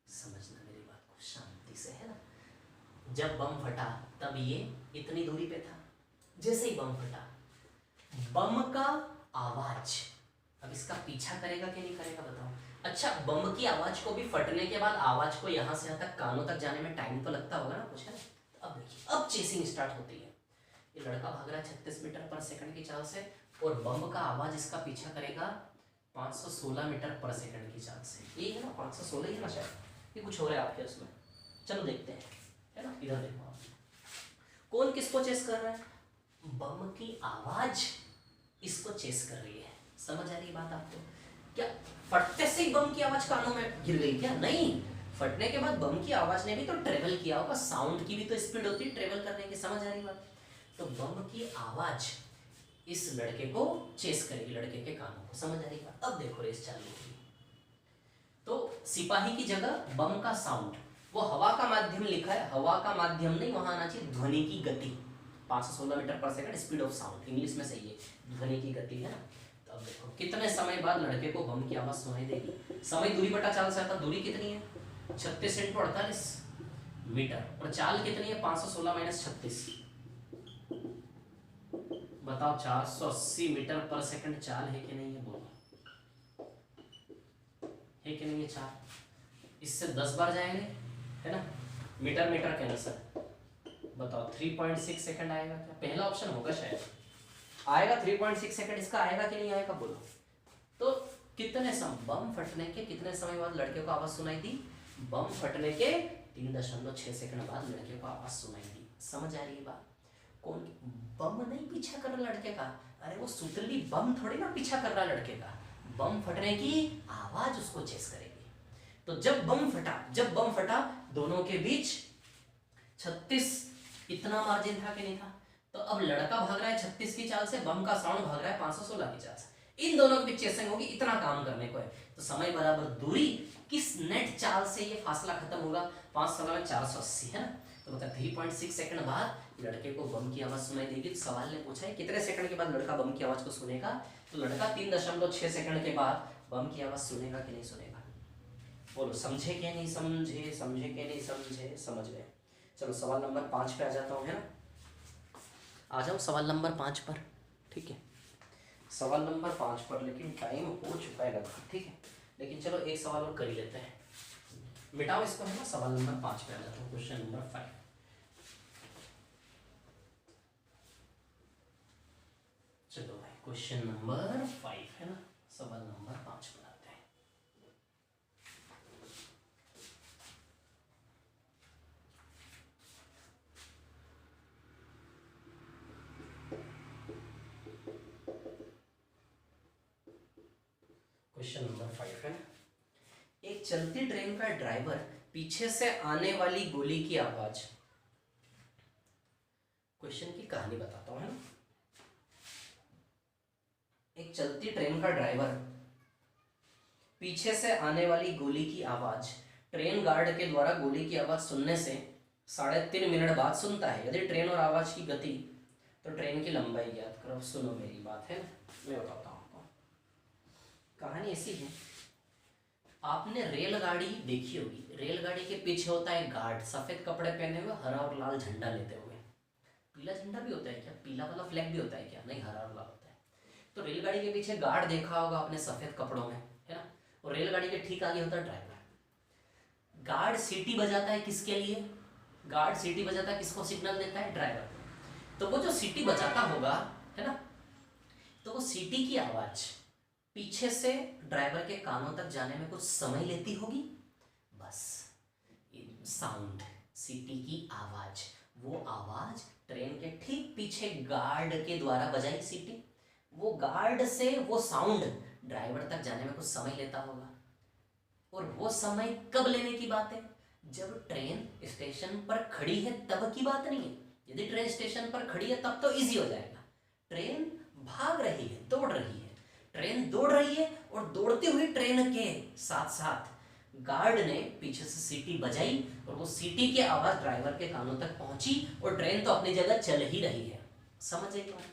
समझना मेरी बात को शांति से, है ना। जब बम फटा तब ये इतनी दूरी पे था, जैसे ही बम फटा, बम का आवाज अब इसका पीछा करेगा कि नहीं करेगा, बताओ। अच्छा, बम की आवाज को भी फटने के बाद आवाज को यहां से यहां तक कानों तक जाने में टाइम तो लगता होगा ना कुछ, है ना। अब देखिए, अब चेसिंग स्टार्ट होती है, ये लड़का भाग रहा है 36 मीटर पर सेकंड की चाल से, और बम का आवाज इसका पीछा करेगा 516 मीटर पर सेकंड की चाल से। ये है ना 516 ही है ना शायद, ये कुछ हो रहा है आपके उसमें। चलो देखते हैं, है ना, इधर देखो आप, कौन किसको चेस कर रहा है? बम की आवाज इसको चेस कर रही है। समझ आ रही बात आपको? क्या फटते से ही बम की आवाज कानों में गिर गई क्या? नहीं, फटने के बाद बम की आवाज ने भी तो ट्रेवल किया होगा, साउंड की भी तो स्पीड होती है ट्रेवल करने की। समझ आ रही बात? तो बम की आवाज इस लड़के को चेस करेगी, लड़के के कानों को। समझ आ रही बात? अब देखो रेस चालू होगी। तो सिपाही की जगह बम का साउंड, वो हवा का माध्यम लिखा है, हवा का माध्यम नहीं, वहां आना चाहिए ध्वनि की गति। 516 metre per second speed of sound, English में सही है, ध्वनि की गति है ना। तो अब देखो कितने समय बाद लड़के को बम की आवाज सुनाई देगी। समय दूरी बटा चाल से आता, दूरी कितनी है? 36 × 48 मीटर, और चाल कितनी है? 516 - 36, बताओ 480 मीटर पर सेकंड चाल है कि नहीं है? बोलो, है कि नहीं है चाल? इससे 10 बार जाएंगे, है ना, मीटर मीटर के अनुसार। बताओ 3.6 सेकंड आएगा क्या? पहला ऑप्शन होगा शायद, आएगा 3.6 सेकंड, इसका आएगा कि नहीं आएगा? बोलो। तो कितने समय, बम फटने के कितने समय बाद लड़के को आवाज सुनाई दी? बम फटने के 3.6 सेकंड बाद लड़के को आवाज सुनाई दी। समझ आ रही है बात? कौन? बम नहीं पीछा कर रहा लड़के का, अरे वो सुतली बम थोड़ी ना पीछा कर रहा लड़के का, बम फटने की आवाज उसको चेस करेगी। तो जब बम फटा दोनों के बीच 36 इतना मार्जिन था कि नहीं था? तो अब लड़का भाग रहा है 36 की चाल से, बम का साउंड भाग रहा है 516 की चाल से। इन दोनों के बीच चेसिंग होगी, इतना काम करने को है। तो समय बराबर दूरी, किस नेट चाल से ये फासला खत्म होगा? 516 में 480 है ना। तो मतलब 3.6 सेकंड बाद लड़के को बम की आवाज सुनाई देगी। तो सवाल ने पूछा है कितने सेकंड के बाद लड़का बम की आवाज को सुनेगा? तो लड़का 3.6 सेकंड के बाद बम की आवाज सुनेगा कि नहीं सुनेगा? बोलो, समझे कि नहीं समझे? समझे कि नहीं समझे? समझ गए। चलो सवाल नंबर 5 पे आ जाता हूँ, है ना। आ जाओ सवाल नंबर 5 पर, ठीक है। सवाल नंबर 5 पर, लेकिन टाइम हो चुका है लगभग, ठीक है। लेकिन चलो एक सवाल और कर ही लेते हैं, मिटाओ इसको, है ना। सवाल नंबर 5 पे आ जाता हूँ, क्वेश्चन नंबर 5। चलो भाई, क्वेश्चन नंबर 5 है ना, सवाल नंबर 5 पर आते हैं। क्वेश्चन नंबर 5 है ना, एक चलती ट्रेन का ड्राइवर पीछे से आने वाली गोली की आवाज। क्वेश्चन की कहानी बताता हूं, है ना। एक चलती ट्रेन का ड्राइवर पीछे से आने वाली गोली की आवाज ट्रेन गार्ड के द्वारा गोली की आवाज सुनने से 3.5 मिनट बाद सुनता है। यदि ट्रेन और आवाज की गति तो ट्रेन की लंबाई ज्ञात करो। सुनो मेरी बात, है मैं बताता हूं आपको। कहानी ऐसी है, आपने रेलगाड़ी देखी होगी, रेलगाड़ी के पीछे होता है गार्ड, सफेद कपड़े पहने हुए, हरा और लाल झंडा लेते हुए। पीला झंडा भी होता है क्या? पीला वाला फ्लैग भी होता है क्या? नहीं, हरा और लाल होता है। तो रेलगाड़ी के पीछे गार्ड देखा होगा आपने सफेद कपड़ों में, है ना। और रेलगाड़ी के ठीक आगे होता है ड्राइवर। गार्ड सीटी बजाता है किसके लिए? गार्ड सीटी बजाता है किसको सिग्नल देता है? ड्राइवर। तो वो जो सीटी बजाता होगा, है ना, तो वो सीटी की आवाज पीछे से ड्राइवर के कानों तक जाने में कुछ समय लेती होगी। बस साउंड, सीटी की आवाज, वो आवाज ट्रेन के ठीक पीछे गार्ड के द्वारा बजाई सीटी, वो गार्ड से वो साउंड ड्राइवर तक जाने में कुछ समय लेता होगा। और वो समय कब लेने की बात है? जब ट्रेन स्टेशन पर खड़ी है तब की बात नहीं है। यदि ट्रेन स्टेशन पर खड़ी है तब तो इजी हो जाएगा। ट्रेन भाग रही है, दौड़ रही है, ट्रेन दौड़ रही है, और दौड़ती हुई ट्रेन के साथ साथ गार्ड ने पीछे से सीटी बजाई, और वो सीटी की आवाज ड्राइवर के कानों तक पहुंची, और ट्रेन तो अपनी जगह चल ही रही है। समझ एक बार?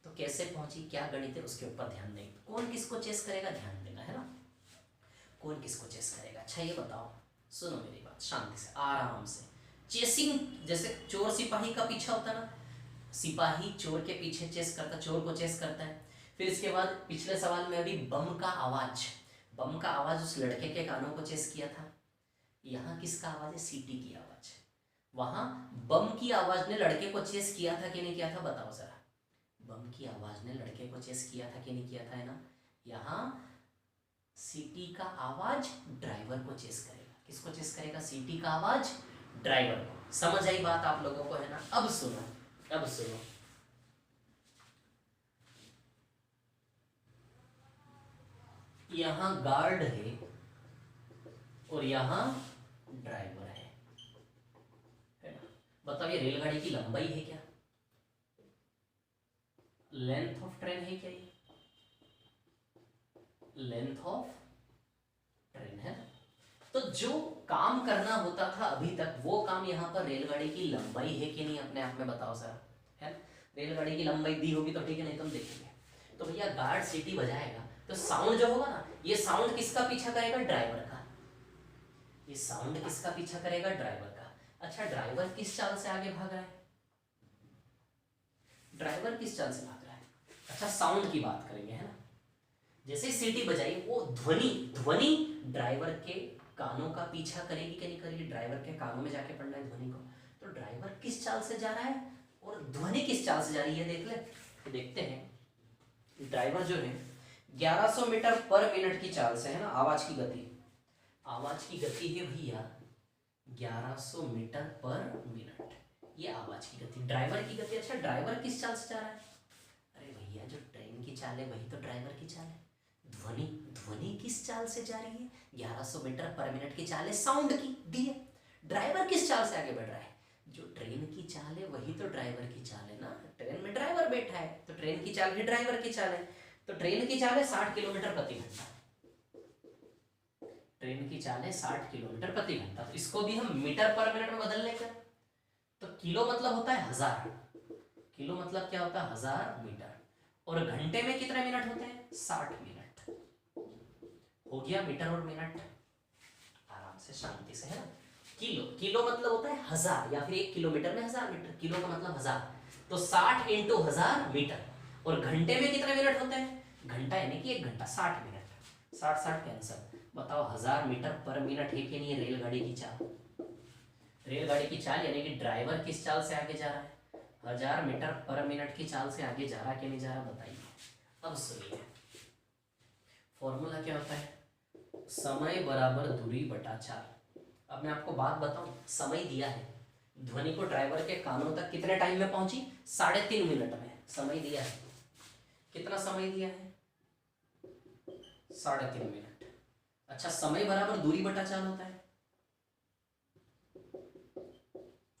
तो कैसे पहुंची, क्या गणित है, उसके ऊपर ध्यान नहीं। कौन किसको चेस करेगा, ध्यान देना, है ना। कौन किसको चेस करेगा? अच्छा ये बताओ, सुनो मेरी बात शांति से, आराम से। चेसिंग जैसे चोर सिपाही का पीछा होता है ना, सिपाही चोर के पीछे चेस करता, चोर को चेस करता है। फिर इसके बाद पिछले सवाल में अभी बम का आवाज उस लड़के के कानों को चेस किया था। यहाँ किसका आवाज है? सीटी की आवाज। वहां बम की आवाज ने लड़के को चेस किया था कि नहीं किया था, बताओ जरा। बम की आवाज ने लड़के को चेस किया था कि नहीं किया था, है ना। यहाँ सीटी का आवाज ड्राइवर को चेस करेगा। किसको चेस करेगा? सीटी का आवाज ड्राइवर को। समझ आई बात आप लोगों को, है ना। अब सुनो, अब सुनो, यहां गार्ड है और यहां ड्राइवर है ना। बताओ ये रेलगाड़ी की लंबाई है क्या? लेंथ ऑफ ट्रेन है क्या? ये लेंथ ऑफ ट्रेन है। तो जो काम करना होता था अभी तक, वो काम यहाँ पर रेलगाड़ी की लंबाई है कि नहीं, अपने आप में बताओ सर, है। रेलगाड़ी की लंबाई दी होगी तो ठीक है, नहीं तो हम देखेंगे। तो भैया गार्ड सीटी बजाएगा तो साउंड जो होगा ना, ये साउंड किसका पीछा करेगा? ड्राइवर का। ये साउंड किसका पीछा करेगा? ड्राइवर का। अच्छा, ड्राइवर किस चाल से आगे भाग रहा है? ड्राइवर किस चाल से भाग रहा है? अच्छा, साउंड की बात करेंगे, है ना। जैसे सीटी बजाई, वो ध्वनि ध्वनि ड्राइवर के कानों का पीछा करेगी कि नहीं करेगी? ड्राइवर के कानों में जाके पड़ना है ध्वनि को। तो ड्राइवर किस चाल से जा रहा है और ध्वनि किस चाल से जा रही है, देख ले। तो देखते हैं, ड्राइवर जो है 1100 मीटर पर मिनट की चाल से, है ना, आवाज की गति। आवाज की गति है भैया 1100 मीटर पर मिनट, ये आवाज की गति। ड्राइवर की गति, अच्छा ड्राइवर किस चाल से जा रहा है? अरे भैया जो ट्रेन की चाल है वही तो ड्राइवर की चाल है। ध्वनि ध्वनि किस चाल से जा रही है? 1100 मीटर पर मिनट की चाल है साउंड की, दी है। ड्राइवर किस चाल से आगे बढ़ रहा है? जो ट्रेन की चाल है वही तो ड्राइवर की चाल है ना। ट्रेन में ड्राइवर बैठा है तो ट्रेन की चाल ही ड्राइवर की चाल है। तो ट्रेन की चाल है 60 किलोमीटर प्रति घंटा। ट्रेन की चाल है 60 किलोमीटर प्रति घंटा। तो इसको भी हम मीटर पर मिनट में बदल लेकर, तो किलो मतलब होता है 1000। किलो मतलब क्या होता है? 1000 मीटर। और घंटे में कितने मिनट होते हैं? 60 मिनट। हो गया मीटर और मिनट, आराम से शांति से, है ना। किलो, किलो मतलब होता है 1000, या फिर 1 किलोमीटर में 1000 मीटर। किलो का मतलब 1000। तो 60 इंटू 1000 मीटर। और घंटे में कितने मिनट होते हैं? घंटा यानी कि 1 घंटा, 60 मिनट। 60 60 कैंसल। बताओ 1000 मीटर पर मिनट है कि नहीं रेलगाड़ी की चाल? रेलगाड़ी की चाल यानी कि ड्राइवर किस चाल से आगे जा रहा है? 1000 मीटर पर मिनट की चाल से आगे जा रहा कि नहीं जा रहा, बताइए। अब सुनिए, फॉर्मूला क्या होता है? समय बराबर दूरी बटा चाल। अब मैं आपको बात बताऊं, समय दिया है, ध्वनि को ड्राइवर के कानों तक कितने टाइम में पहुंची? 3.5 मिनट में। समय दिया है, कितना समय दिया है? 3.5 मिनट। अच्छा, समय बराबर दूरी बटा चाल होता है।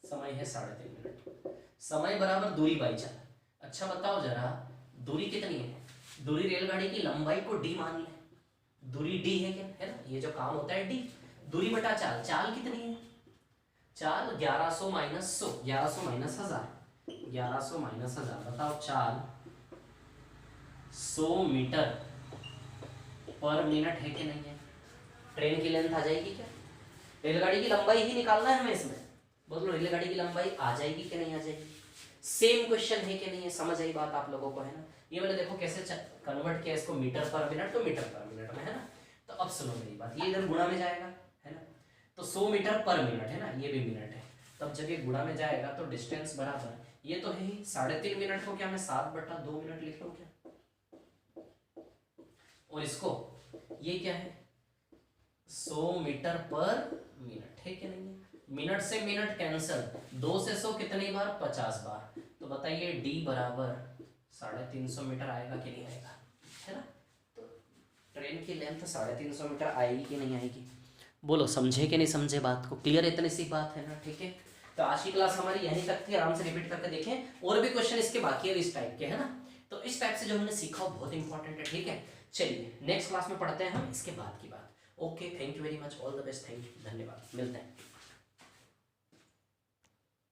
समय है 3.5 मिनट, समय बराबर दूरी बाई चाल। अच्छा बताओ जरा, दूरी कितनी है? दूरी रेलगाड़ी की लंबाई को डी मान ले। दूरी डी है क्या, है ना, ये जो काम होता है डी। दूरी बटा चाल, चाल कितनी है? चाल 1100 माइनस 100, 1100 माइनस 1000, 1100 माइनस 1000। बताओ चाल 100 मीटर पर मिनट है कि नहीं है? ट्रेन की लेंथ आ जाएगी क्या? रेलगाड़ी की लंबाई ही निकालना है हमें इसमें। बोलो रेलगाड़ी की लंबाई आ जाएगी कि नहीं आ जाएगी? सेम क्वेश्चन है कि नहीं है? समझ आई बात आप लोगों को, है ना। ये मैंने देखो कैसे कन्वर्ट किया इसको मीटर पर मिनट, तो मीटर पर मिनट में, है ना। तो अब सुनो मेरी बात, ये इधर गुणा में जाएगा, है ना। तो 100 मीटर पर मिनट है ना, ये भी मिनट है। तब जब ये गुणा में जाएगा तो डिस्टेंस बराबर, ये तो है ही 3.5 मिनट को क्या मैं 7/2 मिनट लिख लूं क्या? और इसको ये क्या है? 100 मीटर पर मिनट है कि नहीं है? मिनट से मिनट कैंसल, 2 से 100 कितनी बार? 50 बार। तो बताइए d बराबर 350 मीटर आएगा कि नहीं आएगा, है ना। तो ट्रेन की लेंथ 350 मीटर आएगी कि नहीं आएगी? बोलो समझे कि नहीं समझे बात को? क्लियर है? इतनी सी बात है ना, ठीक है। तो आज की क्लास हमारी यहीं तक थी, आराम से रिपीट करके देखें। और भी क्वेश्चन इसके बाकी है इस टाइप के, है ना। तो इस टाइप से जो हमने सीखा वो बहुत इंपॉर्टेंट है, ठीक है। चलिए नेक्स्ट क्लास में पढ़ते हैं हम इसके बाद की बात। Okay, thank you very much, all the best, thank you, धन्यवाद, मिलते हैं।